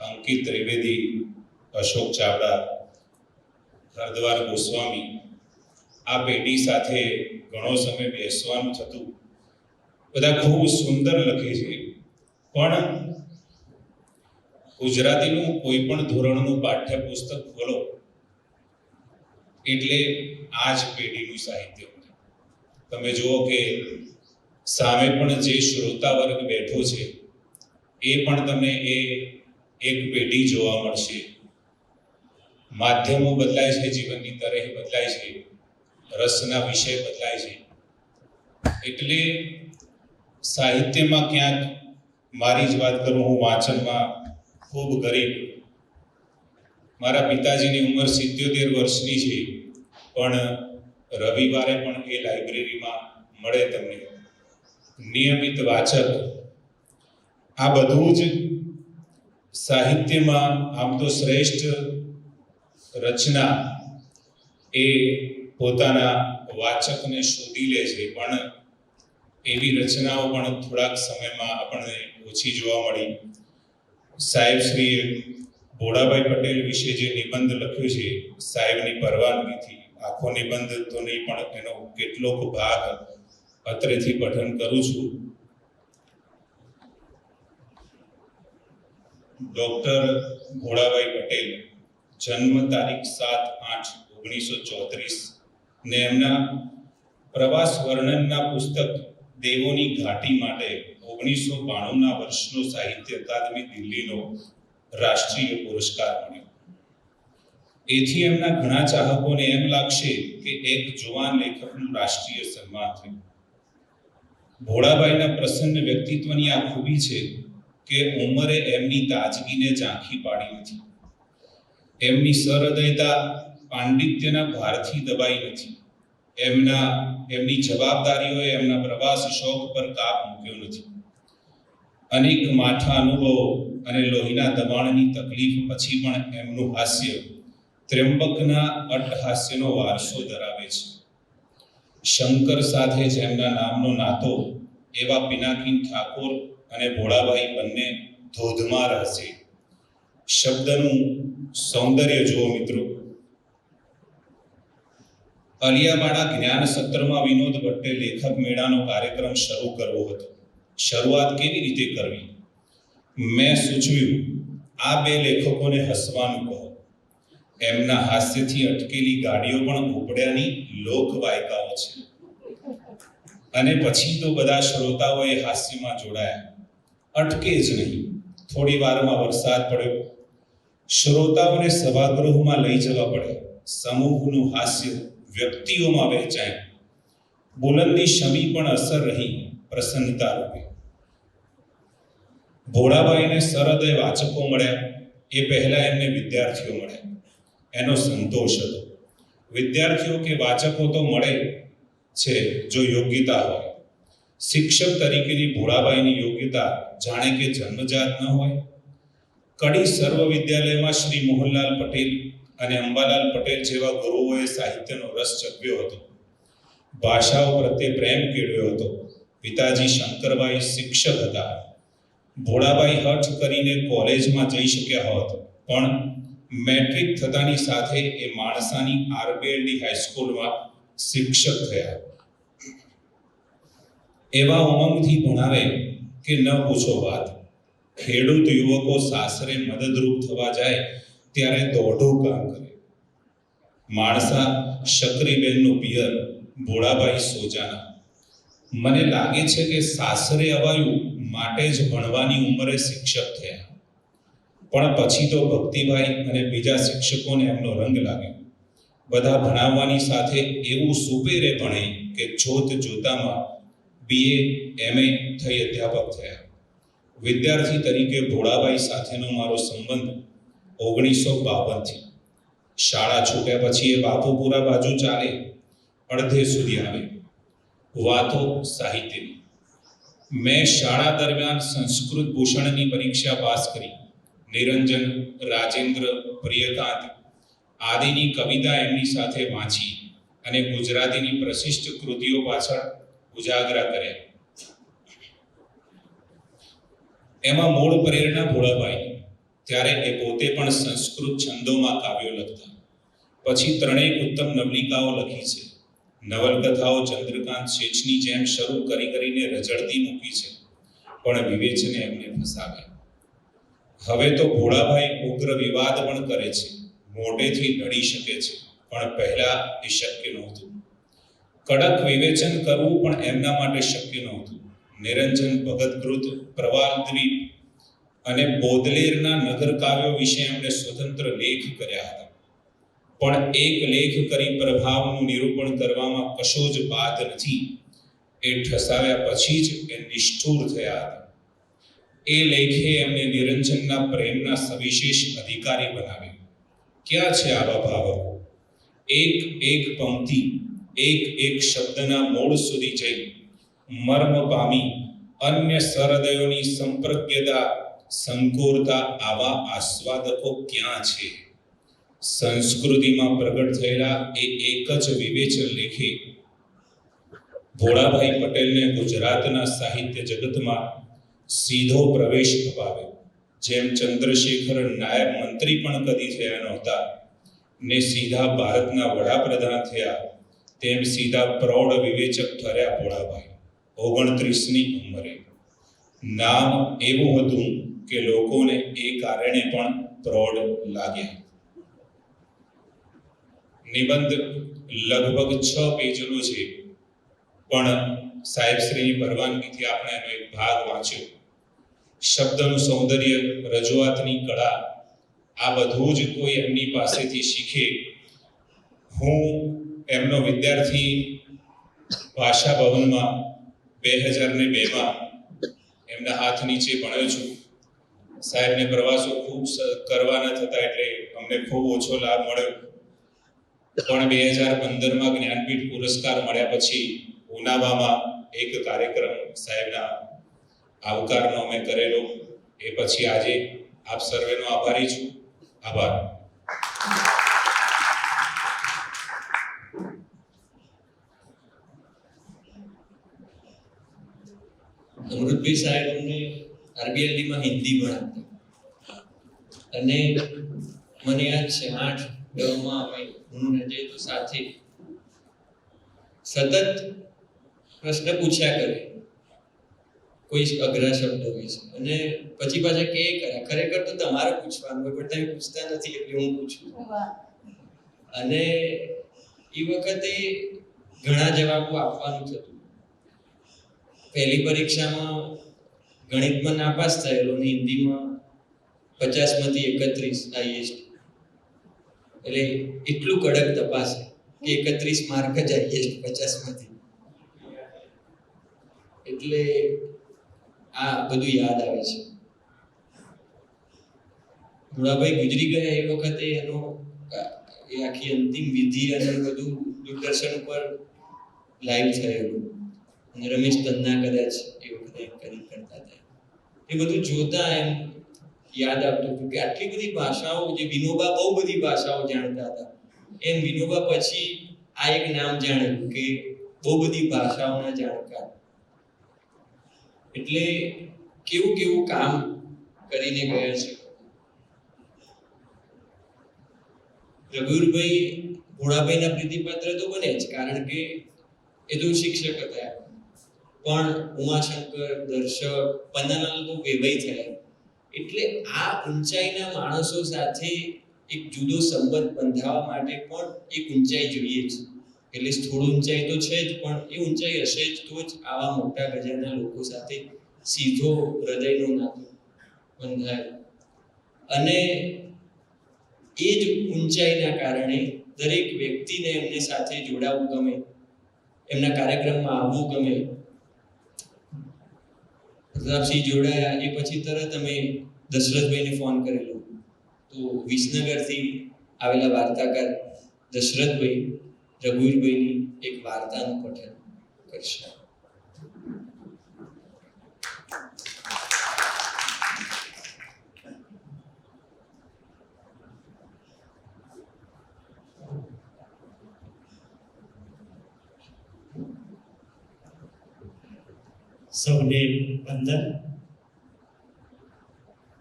અંકિત ત્રિવેદી, અશોક ચાવડા, હરદ્વાર ગોસ્વામી, આ પેઢી સાથે ઘણો સમય બેસવાનું થતું. બધા ખૂબ સુંદર લખે છે, પણ ગુજરાતીનું કોઈ પણ ધોરણનું પાઠ્યપુસ્તક ખોલો એટલે આ જ પેઢીનું સાહિત્ય. તમે જુઓ કે સામે પણ જે શ્રોતા વર્ગ બેઠો છે એ પણ તમને એ એક પેઢી જોવા મળશે. માધ્યમો બદલાય છે, જીવનની તરેહ બદલાય છે, રસના વિષય બદલાય છે. એટલે સાહિત્યમાં ક્યાંક મારી જ વાત કરું, હું વાંચનમાં ખૂબ ગરીબ. મારા પિતાજીની ઉંમર 77 વર્ષની છે, પણ રવિવારે પણ એ લાઇબ્રેરીમાં મળે તમને નિયમિત વાચક. આ બધું જ સાહિત્યમાં આમ તો શ્રેષ્ઠ રચના એ પોતાના વાચકને શોધી લે છે, પણ એવી રચનાઓ પણ થોડાક સમયમાં આપણને ઓછી જોવા મળી. સાહેબશ્રીએ ભોળાભાઈ પટેલ વિશે જે નિબંધ લખ્યો છે સાહેબની પરવાનગીથી, આખો નિબંધ તો નહીં પણ એનો કેટલોક ભાગ અત્રેથી પઠન કરું છું. ડૉક્ટર ભોળાભાઈ પટેલ, જન્મ તારીખ 7/8/1934 ને એમના પ્રવાસ વર્ણનના પુસ્તક દેવોની ઘાટી માટે 1992ના વર્ષનો સાહિત્ય અકાદમી દિલ્હીનો રાષ્ટ્રીય પુરસ્કાર મળ્યો. એથી એમના ઘણા ચાહકોને એમ લાગશે કે એક જુવાન લેખકનું રાષ્ટ્રીય સન્માન થયું. ભોળાભાઈના પ્રસન્ન વ્યક્તિત્વની આ ખૂબી છે કે ઉંમરે એમની તાજગીને ઝાંખી પાડી નથી. એમની સહૃદયતા પાંડિત્યના ભારથી દબાઈ નથી. એમની જવાબદારીઓએ એમના પ્રવાસ શોખ પર કાપ મૂક્યો નથી. અનેક માઠા અનુભવો અને લોહીના દબાણની તકલીફ પછી પણ એમનું હાસ્ય ત્ર્યંબકના અટ્ટહાસ્યનો વારસો ધરાવે છે. શંકર સાથે જ એમના નામનો નાતો એવા પિનાકીન ઠાકોર અને ભોળાભાઈ બંને ધોધમાર હશે. શબ્દનું સૌંદર્ય જુઓ મિત્રો. અલિયાવાડા જ્ઞાન સત્રમાં વિનોદ ભટ્ટે લેખક મેળાનો કાર્યક્રમ શરૂ કરવો હતો. શરૂઆત કેવી રીતે કરવી? મેં સૂચવ્યું, આ બે લેખકોને હસવાનું કહો. એમના હાસ્યથી અટકેલી ગાડીઓ પણ ઉપડ્યાની લોકવાયકાઓ છે. અને પછી તો બધા શ્રોતાઓએ હાસ્યમાં જોડાયા. અટકે જ નહીં. થોડી વારમાં વરસાદ પડ્યો. શ્રોતાઓને સભાગૃહમાં લઈ જવા પડે. સમૂહનું હાસ્ય વ્યક્તિઓમાં વહેંચાય. બુલંદી શમી પણ અસર રહી પ્રસન્નતા રૂપે. ભોળાભાઈને સહૃદય વાચકો મળ્યા. એ પહેલા એમને વિદ્યાર્થીઓ મળ્યા. એનો સંતોષ હતો. વિદ્યાર્થીઓ કે વાચકો તો મળે છે જો યોગ્યતા હોય. શિક્ષક તરીકેની ભોળાભાઈની યોગ્યતા જાણે કે જન્મજાત ન હોય. કડી સર્વ વિદ્યાલયમાં શ્રી મોહનલાલ પટેલ અને અંબાલાલ પટેલ જેવા ગુરુઓએ સાહિત્યનો રસ ચખ્યો હતો. ભાષાઓ પ્રત્યે પ્રેમ કેળવ્યો હતો. પિતાજી શંકરભાઈ શિક્ષક હતા. ભોળાભાઈ હઠ કરીને કોલેજમાં જઈ શક્યા હોત, પણ મેટ્રિક થતાની સાથે એ માણસાની આરબીએલડી હાઈસ્કૂલમાં શિક્ષક થયા. એવા ઉમંગથી ભણાવે કે ન પૂછો વાત. ખેડૂત યુવકો સાસરે મદદરૂપ થવા જાય ત્યારે દોઢું કામ કરે. માણસા શકરીબેનનું પિયર ભોળાભાઈ સોજાના. મને લાગે છે કે સાસરે અવાયું માટે જ ભણવાની ઉંમરે શિક્ષક થયા. પણ પછી તો ભક્તિભાઈ અને બીજા શિક્ષકોને એમનો રંગ લાગ્યો. બધા ભણાવવાની સાથે એવું સુપેરે ભણે કે જોત જોતામાં BA MA થઈ અધ્યાપક થયા. વિદ્યાર્થી તરીકે ભોળાભાઈ સાથેનો મારો સંબંધ 1952થી. શાળા છૂટ્યા પછી એ બાપુપુરા બાજુ ચાલે, અડધે સુધી આવે. વાતો સાહિત્યની. મેં શાળા દરમિયાન સંસ્કૃત ભૂષણની પરીક્ષા પાસ કરી. નિરંજન, રાજેન્દ્ર, પ્રિયકાંત આદિની કવિતા એમની સાથે વાંચી અને ગુજરાતીની પ્રશિષ્ટ કૃતિઓ પાછળ ઉજાગરા કર્યા. એમાં મૂળ પ્રેરણા ભોળાભાઈ. ત્યારે એ પોતે પણ સંસ્કૃત છંદોમાં કાવ્યો લખતા. પછી 3 ઉત્તમ નવલિકાઓ લખી છે. નવલકથાઓ ચંદ્રકાંત શેઠની જેમ શરૂ કરીને રજળતી મૂકી છે, પણ વિવેચને એમને ફસાવ્યા. હવે તો ભોળાભાઈ ઉગ્ર વિવાદ પણ કરે છે, મોટેથી લડી શકે છે, પણ પહેલા એ શક્ય નહોતું. કડક વિવેચન કરવું પણ એમના માટે શક્ય નહોતું. નિરંજન ભગતકૃત, પ્રવાલદ્વીપ અને બોદલેરના નગર કાવ્યો વિશે એમણે સ્વતંત્ર લેખ કર્યા હતા, પણ એક લેખ કરી પ્રભાવનું નિરૂપણ કરવામાં કશો જ બાદ નથી. એ ઠસાવ્યા પછી જ એ નિષ્ઠુર થયા હતા. એ લેખે એમને નિરંજનના પ્રેમના સવિશેષ અધિકારી બનાવ્યા. ક્યાં છે આવા ભાવકો? એક એક પંક્તિ, એક એક શબ્દના મૂળ સુધી જઈ મર્મ પામી અન્ય સહૃદયોની સંપ્રજ્ઞતા સંકોરતા આવા આસ્વાદકો ક્યાં છે? સંસ્કૃતિમાં પ્રગટ થયેલા એ એક જ વિવેચન લેખે ભોળાભાઈ પટેલને ગુજરાતના સાહિત્ય જગતમાં સીધો પ્રવેશ અપાવ્યો. જેમ ચંદ્રશેખર નાયબ મંત્રી પણ કદી થયા નહોતા ને સીધા ભારતના વડાપ્રધાન થયા, તેમ સીધા પ્રૌઢ વિવેચક ઠર્યા ભોળાભાઈ 29ની ઉંમરે. નામ એવું હતું કે લોકોને એ કારણે પણ પ્રૌઢ લાગ્યા. નિબંધ લગભગ 6 પેજનો છે, પણ સાહેબશ્રીની પરવાનગીથી આપણે એનો એક ભાગ વાંચ્યો. શબ્દનું સૌંદર્ય, રજૂઆતની કળા, આ બધું જ કોઈ એમની પાસેથી શીખે. હું એમનો વિદ્યાર્થી ભાષા ભવનમાં 2002માં એમના હાથ નીચે ભણ્યો છું. સાહેબને પ્રવાસો ખૂબ કરવાના થતા એટલે અમને ખૂબ ઓછો લાભ મળ્યો, પણ 2015માં જ્ઞાનપીઠ પુરસ્કાર મળ્યા પછી ઉનાવામાં એક કાર્યક્રમ સાહેબના આવકારનો અમે કરેલો. એ પછી આજે આપ સર્વેનો આભારી છું. આભાર. અમૃતભાઈ સાહેબ અમને RBLD માં હિન્દી ભણાવતા, અને મને યાદ છે 8-9માં અમે હું ને તો સાથે સતત પ્રશ્ન પૂછ્યા કરે કોઈ અઘરા શબ્દો વિશે, અને પછી પાછા કે કરે ખરેખર તો તમારે પૂછવાનું હોય પણ તમે પૂછતા નથી એટલે હું પૂછું. અને એ વખતે ઘણા જવાબો આપવાનું થતું. પહેલી પરીક્ષામાં ગણિતમાં નાપાસ થયેલો ને હિન્દીમાં 50માંથી 31 હાઈએસ્ટ. એટલે એટલું કડક તપાસે કે 31 માર્ક જ હાઈએસ્ટ 50માંથી. એટલે આ બધું યાદ આવે છે. ભોળાભાઈ ગુજરી ગયા એ વખતે એનો એ આખી અંતિમ વિધિ અને બધું દૂરદર્શન ઉપર લાઈવ થયેલું, અને રમેશ તન્ના કદાચ એ વખતે કરતા હતા. એ બધું જોતા એમ યાદ આવતું હતું કે આટલી બધી ભાષાઓ, જે વિનોબા બહુ બધી ભાષાઓ જાણતા હતા, એમ વિનોબા પછી આ એક નામ જાણેલું કે બહુ બધી ભાષાઓના જાણકાર. એટલે કેવું કેવું કામ કરીને ગયા છે. રઘુવીરભાઈ ભોળાભાઈના પ્રીતિપાત્ર તો બને જ, કારણ કે એ તો શિક્ષક હતા, પણ ઉમાશંકર, દર્શક, પન્નાલાલ તો વેવાઈ થયા. એટલે આ ઊંચાઈના માણસો સાથે એક જુદો સંબંધ બંધાવવા માટે પણ એક ઊંચાઈ જોઈએ છે. એટલે સ્થૂળ ઊંચાઈ તો છે જ, પણ એ ઊંચાઈ હશે જ તો જ આવા મોટા ગજાના લોકો સાથે સીધો હૃદયનો નાતો બંધાય. અને એ જ ઊંચાઈના કારણે દરેક વ્યક્તિને એમને સાથે જોડાવવું ગમે, એમના કાર્યક્રમમાં આવવું ગમે. પ્રતાપસિંહ જોડાયા એ પછી તરત અમે દશરથભાઈને ફોન કરેલો, તો વિસનગરથી આવેલા વાર્તાકાર દશરથભાઈ રઘુવીરભાઈની એક વાર્તાનું પઠન કરશે. સૌને વંદન.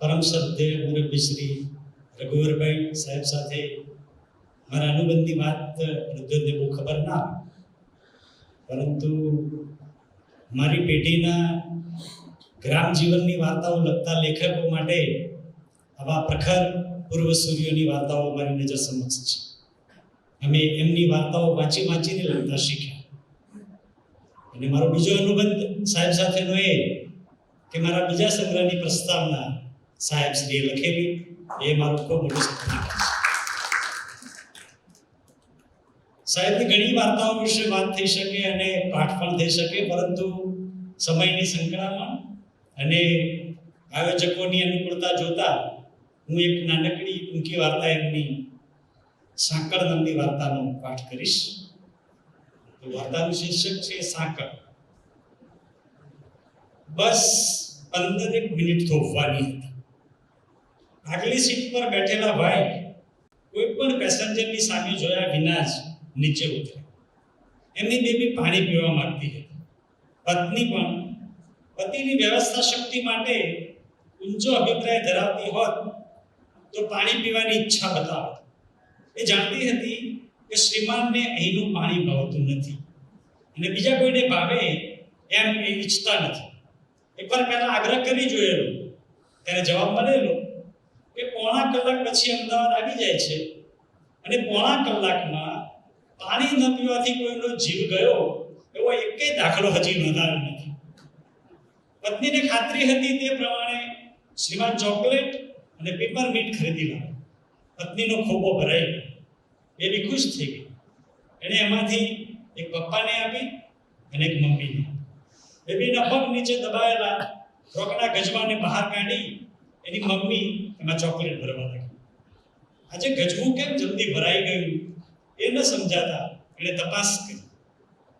પરમ શ્રદ્ધેય મુરબ્બી શ્રી રઘુવીરભાઈ સાહેબ સાથે મારા અનુબંધની વાત વૃદ્ધોને બહુ ખબર ના, પરંતુ મારી પેઢીના ગ્રામ જીવનની વાર્તાઓ લખતા લેખકો માટે આવા પ્રખર પૂર્વસૂરીઓની વાર્તાઓ મારી નજર સમક્ષ છે. અમે એમની વાર્તાઓ વાંચીને લખતા શીખ્યા. અને મારો બીજો અનુબંધ સાહેબ સાથેનો એ કે મારા બીજા સંગ્રહની પ્રસ્તાવના સાહેબ શ્રીએ લખેલી, એ મારું ખૂબ મોટું સપનું છે. સાહેબની ઘણી વાર્તાઓ વિશે વાત થઈ શકે અને પાઠ પણ થઈ શકે, પરંતુ સમયની સંકળામણ અને આયોજકોની અનુકૂળતા જોતા હું એક નાનકડી ટૂંકી વાર્તા એમની સાંકળ નામની વાર્તાનો પાઠ કરીશ. તો વાર્તાનું શીર્ષક છે સાંકળ. બસ 15 મિનિટ થોભવાની હતી. આગલી સીટ પર બેઠેલા ભાઈ કોઈ પણ પેસેન્જરની સામે જોયા વિના જ નીચે ઉતર્યા. એમની બેબી પાણી પીવા માંગતી હતી. પત્ની પણ પતિની વ્યવસ્થા શક્તિ માટે ઊંચો અભિપ્રાય ધરાવતી હોત તો પાણી પીવાની ઈચ્છા બતાવત. એ જાણતી હતી કે શ્રીમાનને અહીંનું પાણી ભાવતું નથી અને બીજા કોઈને ભાવે એમ એ ઈચ્છતા નથી. એકવાર પહેલા આગ્રહ કરી જોયેલો, ત્યારે જવાબ મળેલો કે પોણા કલાક પછી અમદાવાદ આવી જાય છે અને પોણા કલાકમાં પાણી ન પીવાથી કોઈનો જીવ ગયો એવો એકેય દાખલો હજી નોંધાયો નથી. પત્નીને ખાતરી હતી તે પ્રમાણે શ્રીમાન ચોકલેટ અને પેપરમીન્ટ ખરીદી લાવ્યા. પત્નીનો ખોબો ભરાઈ ગયો. બેબી ખુશ થઈ ગઈ. એણે એમાંથી એક પપ્પાને આપી અને એક મમ્મીને. બેબીના પગ નીચે દબાયેલા ફ્રોકના ગજવાને બહાર કાઢી એની મમ્મી એમાં ચોકલેટ ભરવા લાગી. આજે ગજવું કેમ જલ્દી ભરાઈ ગયું એ ન સમજાતા એણે તપાસ કરી.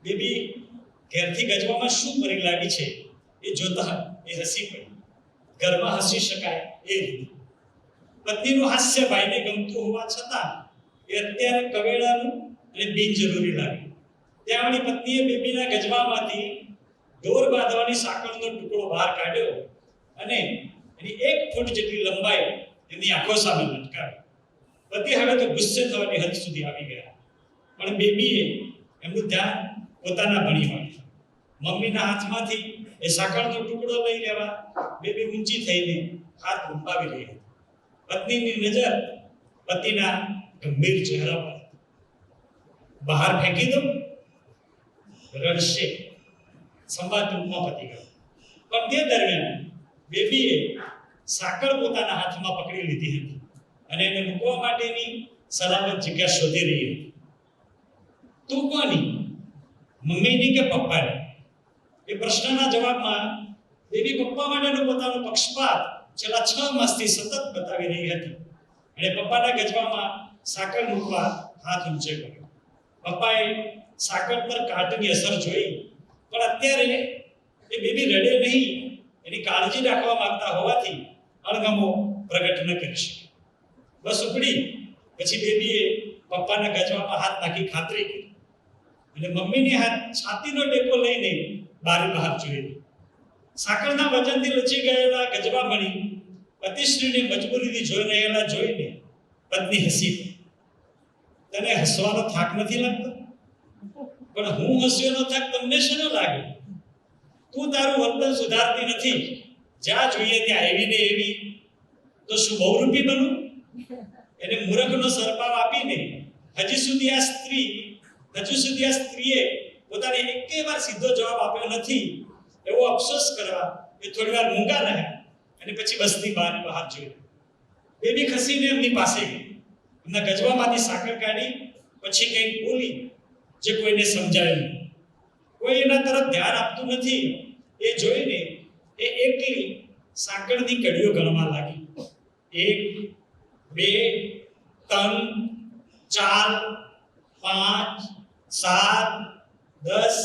બેબી ઘેરથી ગજવામાં શું ભરી લાવી છે એ જોતા એ હસી પડી. ઘરમાં હસી શકાય એ રીતે. પત્નીનું હાસ્ય ભાઈને ગમતું હોવા છતાં એ અત્યારે કવેળાનું અને બિનજરૂરી લાગ્યું. ત્યાં વળી પત્નીએ બેબીના ગજવામાંથી દોર બાંધવાની સાંકળનો ટુકડો બહાર કાઢ્યો અને એની 1 ફૂટ જેટલી લંબાઈ એની આંખો સામે લટકાવી. પતિ હવે તો ગુસ્સે થવાની હદ સુધી આવી ગયા, પણ બેબીએ એમનું ધ્યાન પોતાના ભણી વાળ્યું. મમ્મીના હાથમાંથી એ સાંકળનો ટુકડો લઈ લેવા બેબી ઊંચી થઈને હાથ લંબાવી રહી હતી. પત્નીની નજર પતિના ગંભીર ચહેરા પર. બહાર ફેંકી દો, રડશે. સંવાદ ટૂંકમાં પતી ગયો. પણ તે દરમિયાન બેબીએ સાંકળ પોતાના હાથમાં પકડી લીધી હતી અને એને મૂકવા માટેની સલામત જગ્યા શોધી રહી હતી. તું કોની, મમ્મીની કે પપ્પાની? એ પ્રશ્નના જવાબમાં બેબી પપ્પા માટેનો પોતાનો પક્ષપાત છેલ્લા 6 માસથી સતત બતાવી રહી હતી. અને પપ્પાના ગજવામાં સાંકળ મૂકવા હાથ ઊંચે કર્યો. પપ્પાએ સાંકળ પર કાંટની અસર જોઈ, પણ અત્યારે એ બેબી રડે નહીં એની કાળજી રાખવા માંગતા હોવાથી અણગમો પ્રગટ ન કરી શકે. બસ ઉપડી પછી બેબીએ પપ્પાના ગજવામાં હાથ નાખી ખાતરી કરી અને મમ્મીની હાથ છાતીનો ટેકો લઈને બારી બહાર જોઈ. સાંકળના વજનથી લચી ગયેલા ગજવા મળી પતિશ્રીને મજબૂરીથી જોઈ રહેલા જોઈને પત્ની હસી. તને હસવાનો થાક નથી લાગતો? પણ હું હસ્યોનો થાક તમને શેનો લાગે? તું તારું વર્તન સુધારતી નથી. જ્યાં જોઈએ ત્યાં એવી ને એવી. તો શું બહુરૂપી બનું? એને મૂર્ખનો સરપાવ આપીને હજી સુધી આ સ્ત્રીએ પોતાને એકેય વાર સીધો જવાબ આપ્યો નથી એવો અફસોસ કરવા એ થોડી વાર મૂંગા રહ્યા અને પછી બસની બહાર જોઈ. બેબી ખસીને એમની પાસે ગઈ. એમના ગજવામાંથી સાંકળ કાઢી પછી કંઈક બોલી જે કોઈને સમજાય નહીં. કોઈ એના તરફ ધ્યાન આપતું નથી. એ જોઈને એ એકલી સાંકળની કડીઓ ગણવા લાગી. 1 2 3 4 5 7 10.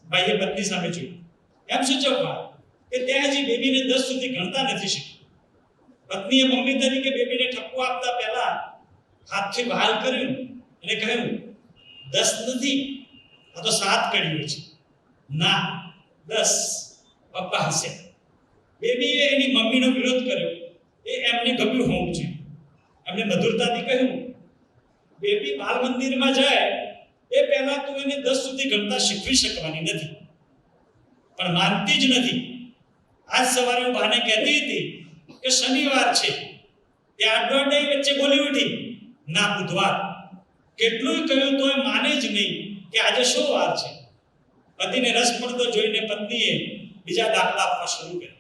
ભાઈએ પત્ની સામે જોયું. એમ સૂચવવા કે ત્યાં હજી બેબીને 10 સુધી ગણતા નથી શીખી. પત્નીએ મમ્મી તરીકે બેબીને ઠપકો આપતા પહેલા હાથથી વહાલ કર્યું અને કહ્યું 10 નથી, આ તો 7 કડીઓ છે. ના 10. પપ્પા હસ્યા. બેબીએ એની મમ્મીનો વિરોધ કર્યો. એ એમને ગમ્યું હોવું જોઈએ. એમને મધુરતાથી કહ્યું, બેબી બાલ મંદિરમાં જાય એ પહેલા તું એને 10 સુધી ગણતા શીખવી શકવાની નથી. પણ માનતી જ નથી. આજ સવારે હું બાને કહેતી હતી કે શનિવાર છે, ત્યાં અડવાડાઈ વચ્ચે બોલી ઉઠી, ના બુધવાર. કેટલું કહ્યું તોય માને જ નહીં કે આજે શું વાર છે. પતિને રસ પડતો જોઈને પત્નીએ બીજા દાખલા આપવા શરૂ કર્યા.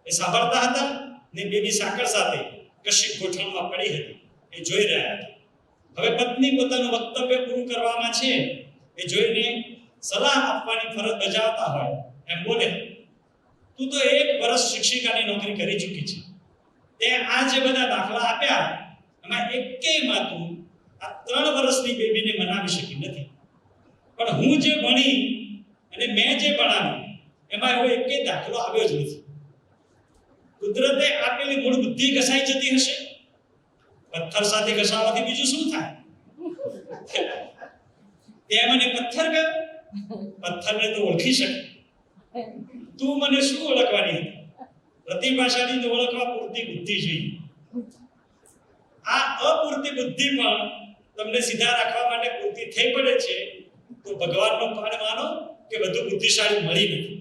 એ સાંભળતા હતા ને બેબી સાંકળ સાથે કશીક ગોઠવણમાં પડી હતી. એ જોઈ રહ્યા હતા. હવે પત્ની પોતાનું વક્તવ્ય પૂરું કરવામાં છે એ જોઈને સલાહ આપવાની ફરજ બજાવતા હોય એમ બોલે, તું તો 1 વર્ષ શિક્ષિકાની નોકરી કરી ચૂકી છે. તે આ જે બધા દાખલા આપ્યા એમાં એકેયમાં તું આ 3 વર્ષની બેબીને મનાવી શકી નથી. પણ હું જે ભણી અને મેં જે ભણાવ્યું એમાં એવો એકેય દાખલો આવ્યો જ નથી. કુદરતે આપેલી મૂળ બુદ્ધિ ઘસાઈ જતી હશે. પથ્થર સાથે ઘસાવાથી બીજું શું થાય? તે મને પથ્થર કહ્યો. પથ્થરને તો ઓળખી શકે. તું મને શું ઓળખવાની હતી? પ્રતિભાશાળીને ઓળખવા પૂરતી બુદ્ધિ જોઈએ. આ અપૂરતી બુદ્ધિ પણ તમને સીધા રાખવા માટે પૂરતી થઈ પડે છે તો ભગવાનનો પાડ માનો કે વધુ બુદ્ધિશાળી મળી નથી.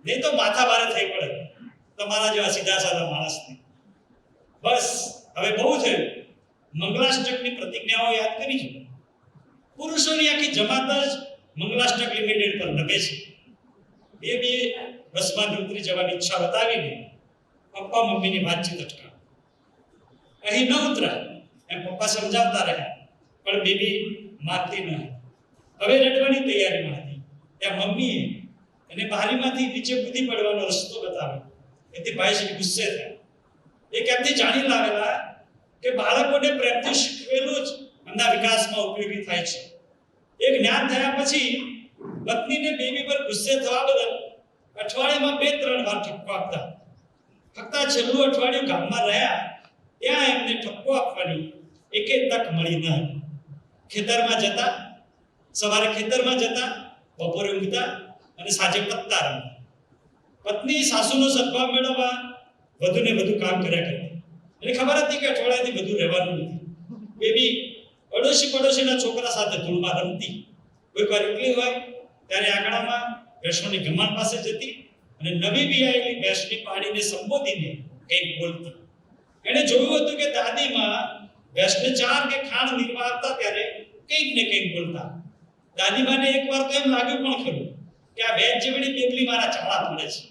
નહીં તો માથા ભારે થઈ પડે તમારા જેવા સીધા સાધા માણસને. બસ હવે બહુ થયું. મંગલાષ્ટકની પ્રતિજ્ઞાઓ યાદ કરી છે. પુરુષોની આખી જમાત જ મંગલાષ્ટક લિમિટેડ પર નભે છે. બે બસમાં ઉતરી જવાની ઈચ્છા બતાવીને પપ્પા મમ્મીની વાતચીત અટકાવી. અહીં ન ઉતરાય એમ પપ્પા સમજાવતા રહ્યા, પણ બેબી માનતી ન હતી. હવે રડવાની તૈયારીમાં હતી. ત્યાં મમ્મીએ એને બારીમાંથી નીચે કૂદી પડવાનો રસ્તો બતાવ્યો. એથી ભાઈશ્રી ગુસ્સે થયા. એ કેમથી જાણી લાવેલા કે બાળકોને પ્રેમથી શીખવેલું જ એમના વિકાસમાં ઉપયોગી થાય છે. એ જ્ઞાન થયા પછી પત્નીને બેબી પર ગુસ્સે થવા બદલ અઠવાડિયામાં 2-3 વાર ઠપકો આપતા. ફક્ત છેલ્લું અઠવાડિયું ગામમાં રહ્યા ત્યાં એમને ઠપકો આપવાની એકે તક મળી ન હતી. ખેતરમાં જતા, સવારે ખેતરમાં જતા, બપોરે ઊંઘતા અને સાંજે પત્તા રમતા. પત્ની સાસુનો સદભાવ મેળવવા વધુ ને વધુ કામ કર્યા કરતી. એને ખબર હતી કે અઠવાડિયાથી વધુ રહેવાનું નથી. બેબી પડોશીના છોકરા સાથે ધૂળમાં રમતી. કોઈક વાર એકલી હોય ત્યારે આંગણામાં ભેંસોની ગમાણ પાસે જતી અને નવી વિયાયેલી ભેંસની પાડીને સંબોધીને કંઈક બોલતી. એણે જોયું હતું કે દાદીમાં ભેંસને ચાર કે ખાણ નિર્વાહતા ત્યારે કંઈક ને કંઈક બોલતા. દાદીમાને એકવાર તો એમ લાગ્યું પણ ખરું કે આ ભેંસ જેવડી બેબલી મારા ચાળા પડે છે.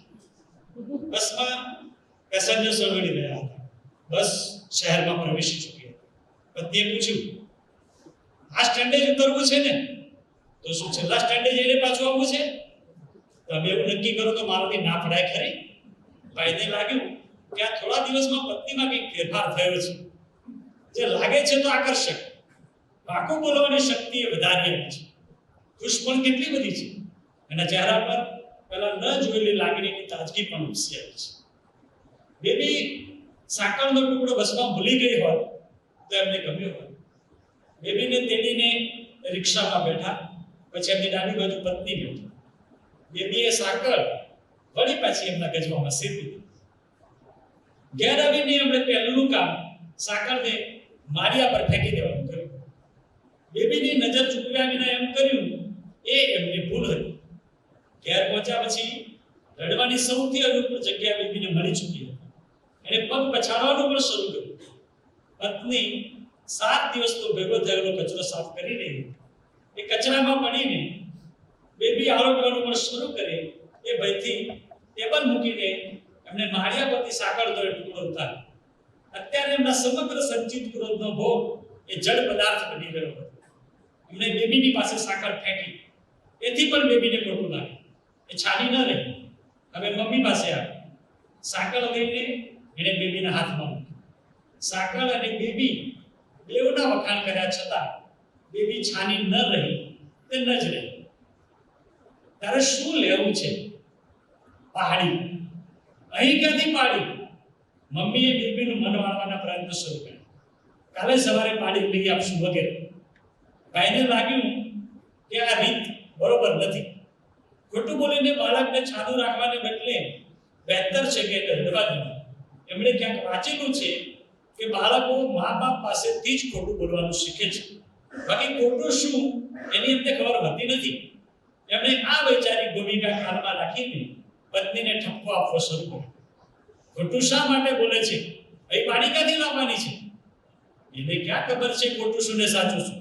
બસમાં પેસેન્જર સળવળી રહ્યા હતા. બસ શહેરમાં પ્રવેશી ચૂકી હતી. પત્નીએ પૂછ્યું, આ સ્ટેન્ડે જ ઉતરવું છે ને? તો શું છેલ્લા સ્ટેન્ડે જઈને પાછું આવવું છે? તમે એવું નક્કી કરો તો મારાથી ના પડાય ખરી? ભાઈને લાગ્યું કે આ થોડા દિવસમાં પત્નીમાં કંઈક ફેરફાર થયો છે. જે લાગે છે તો આકર્ષક, પાકું બોલવાની શક્તિ એ વધારી આપી છે. ખુશ પણ કેટલી બધી છે. એના ચહેરા પર પેલા ન જોયેલી લાગણીની તાજગી પણ ઉપસી આવી છે. બેબી સાંકળનો ટુકડો બસમાં ભૂલી ગઈ હોય તો એમને ગમ્યો હોય. બેબીને તેડીને રિક્ષામાં બેઠા. પછી એમની ડાબી બાજુ પત્ની બેઠી. બેબીએ સાંકળ વળી પાછી એમના ગજવામાં સીધી દીધી. ઘેર આવીને એમણે પહેલું કામ સાંકળને માળિયા પર ફેંકી દેવાનું કર્યું. બેબીની નજર ચૂકવ્યા વિના એમ કર્યું એ એમની ભૂલ હતી. ઘેર પહોંચ્યા પછી રડવાની સૌથી અનુકૂળ જગ્યા બેબીને મળી ચૂકી હતી. એણે પગ પછાડવાનું પણ શરૂ કર્યું. પત્ની 7 દિવસનો ભેગો થયેલો કચરો સાફ કરી રહી. એ કચરામાં પડીને બેબી આરોટવાનું પણ શરૂ કરે એ ભયથી ટેબલ મૂકીને એમને માળિયા પરથી સાંકળ દોરે ટુકડો ઉતાર્યો. અત્યારે એમના સમગ્ર સંચિત ક્રોધનો ભોગ એ જડ પદાર્થ બની ગયો હતો. એમણે બેબીની પાસે સાકર ફેંકી, એથી પણ બેબીને ખોટું લાગે, એ છાની ન રહી. હવે મમ્મી પાસે આવી, સાકર લઈને એણે બેબીના હાથમાં મૂકી. સાકર અને બેબી બેવના વખાણ કર્યા છતાં બેબી છાની ન રહી, તે ન જ રહી. તારે શું લેવું છે? પહાડી. અહીં ક્યાંથી પાડી? મમ્મીએ બેબીનું મન વાળવાના પ્રયત્ન શરૂ કર્યા. કાલે સવારે પાડી લઈ આપશું વગેરે. ભાઈને લાગ્યું કે આ રીત બરોબર નથી. ખોટું બોલીને બાળકને છાનું રાખવાને બદલે બહેતર છે કે દંડવા દેવું. એમણે ક્યાંક વાંચેલું છે કે બાળકો મા બાપ પાસેથી જ ખોટું બોલવાનું શીખે છે, બાકી ખોટું શું એની એમને ખબર હોતી નથી. એમણે આ વૈચારિક ભૂમિકા કાનમાં રાખીને પત્નીને ઠપકો આપવો શરૂ કર્યો. ખોટું શા માટે બોલે છે? અહીં પાણી ક્યાંથી લાવવાની છે? એને ક્યાં ખબર છે ખોટું શું ને સાચું શું?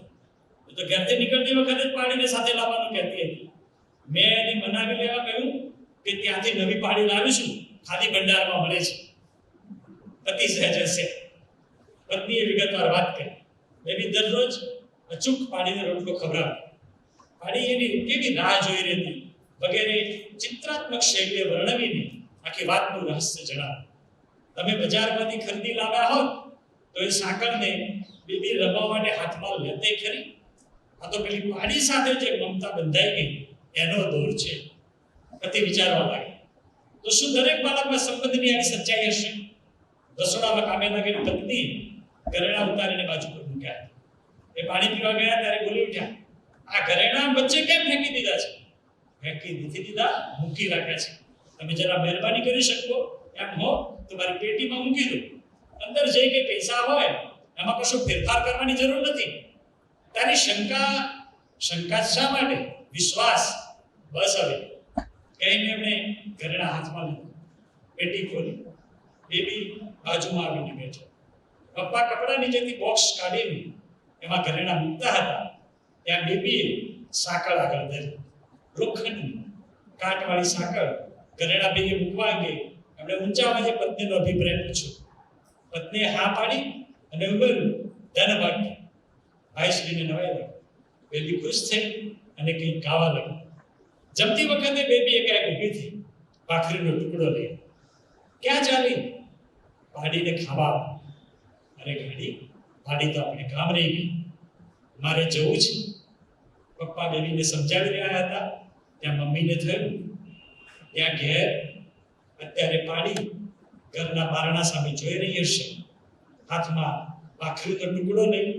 એ તો ઘરથી નીકળતી વખતે જ પાણીને સાથે લાવવાનું કહેતી હતી. મેં એને મનાવી લેવા કહ્યું કે ત્યાંથી નવી પાણી લાવીશું, ખાલી ભંડારમાં મળે છે. પતિ સહેજ હશે. પત્નીએ વિગતવાર વાત કરી. બેબી દરરોજ અચૂક પાણીનો રોટલો ખવડાવતી. પાણી એની કેવી રાહ જોઈ રહેતી વગેરે ચિત્રાત્મક શૈલીએ વર્ણવીને આખી વાતનું રહસ્ય જણાવ્યું. તમે બજારમાંથી ખરીદી લાવ્યા હોત તો એ સાકરને બેબી રમવા માટે હાથમાં લેતે ખરી. આ તો પેલી પાણી સાથે જે મમતા બંધાઈ ગઈ એનો દોર છે. પતિ વિચારવા લાગે, તો શું દરેક બાળકમાં સંબંધની આવી સચ્ચાઈ હશે? રસોડામાં કામે લાગેલી પત્ની ઘરેણા ઉતારીને બાજુ પર મૂક્યા. એ પાણી પીવા ગયા ત્યારે બોલી ઉઠ્યા, આ ઘરેણા વચ્ચે કેમ ફેંકી દીધા છે? ફેંકી નથી દીધા, મૂકી રાખ્યા છે. તમે જરા મહેરબાની કરી શકો એમ હો તો મારી પેટીમાં મૂકી દો. અંદર જે કંઈ પૈસા હોય એમાં કશું ફેરફાર કરવાની જરૂર નથી. તારી શંકા શા માટે? વિશ્વાસ. બસ હવે કહીને એમણે ઘરેણા હાથમાં લીધું, પેટી ખોલી. બેબી બાજુમાં આવીને બેઠો. પપ્પા કપડા નીચેથી બોક્સ કાઢીને એમાં ઘરેણા મૂકતા હતા ત્યાં બેબીએ સાકળ આગળ ધરી. લોખંડની કાટવાળી સાકળ ઘરેણા ભેગે મૂકવા અંગે એમણે ઊંચા અવાજે પત્નીનો અભિપ્રાય પૂછ્યો. પત્નીએ હા પાડી અને ઉમેર્યું, ધન ભાગ્ય. ભાઈશ્રીને નવાઈ લાગી. બેબી ખુશ થઈ અને કંઈક ગાવા લાગી. જમતી વખતે બેબીએ ક્યાંક ઊભી થઈ, ભાખરીનો ટુકડો લઈ. ક્યાં ચાલી? પાડીને ખાવા. અરે ગાડી, પાડી તો આપણે કામ રહી ગઈ, મારે જવું છે. પપ્પા બેબીને સમજાવી રહ્યા હતા ત્યાં મમ્મીને થયું ત્યાં ઘેર અત્યારે પાડી ઘરના બારણા સામે જોઈ રહી હશે, હાથમાં ભાખરીનો ટુકડો લઈ.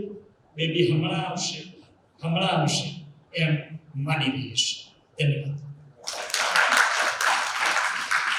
બેબી હમણાં આવશે એમ માની રહી હશે. ધન્યવાદ.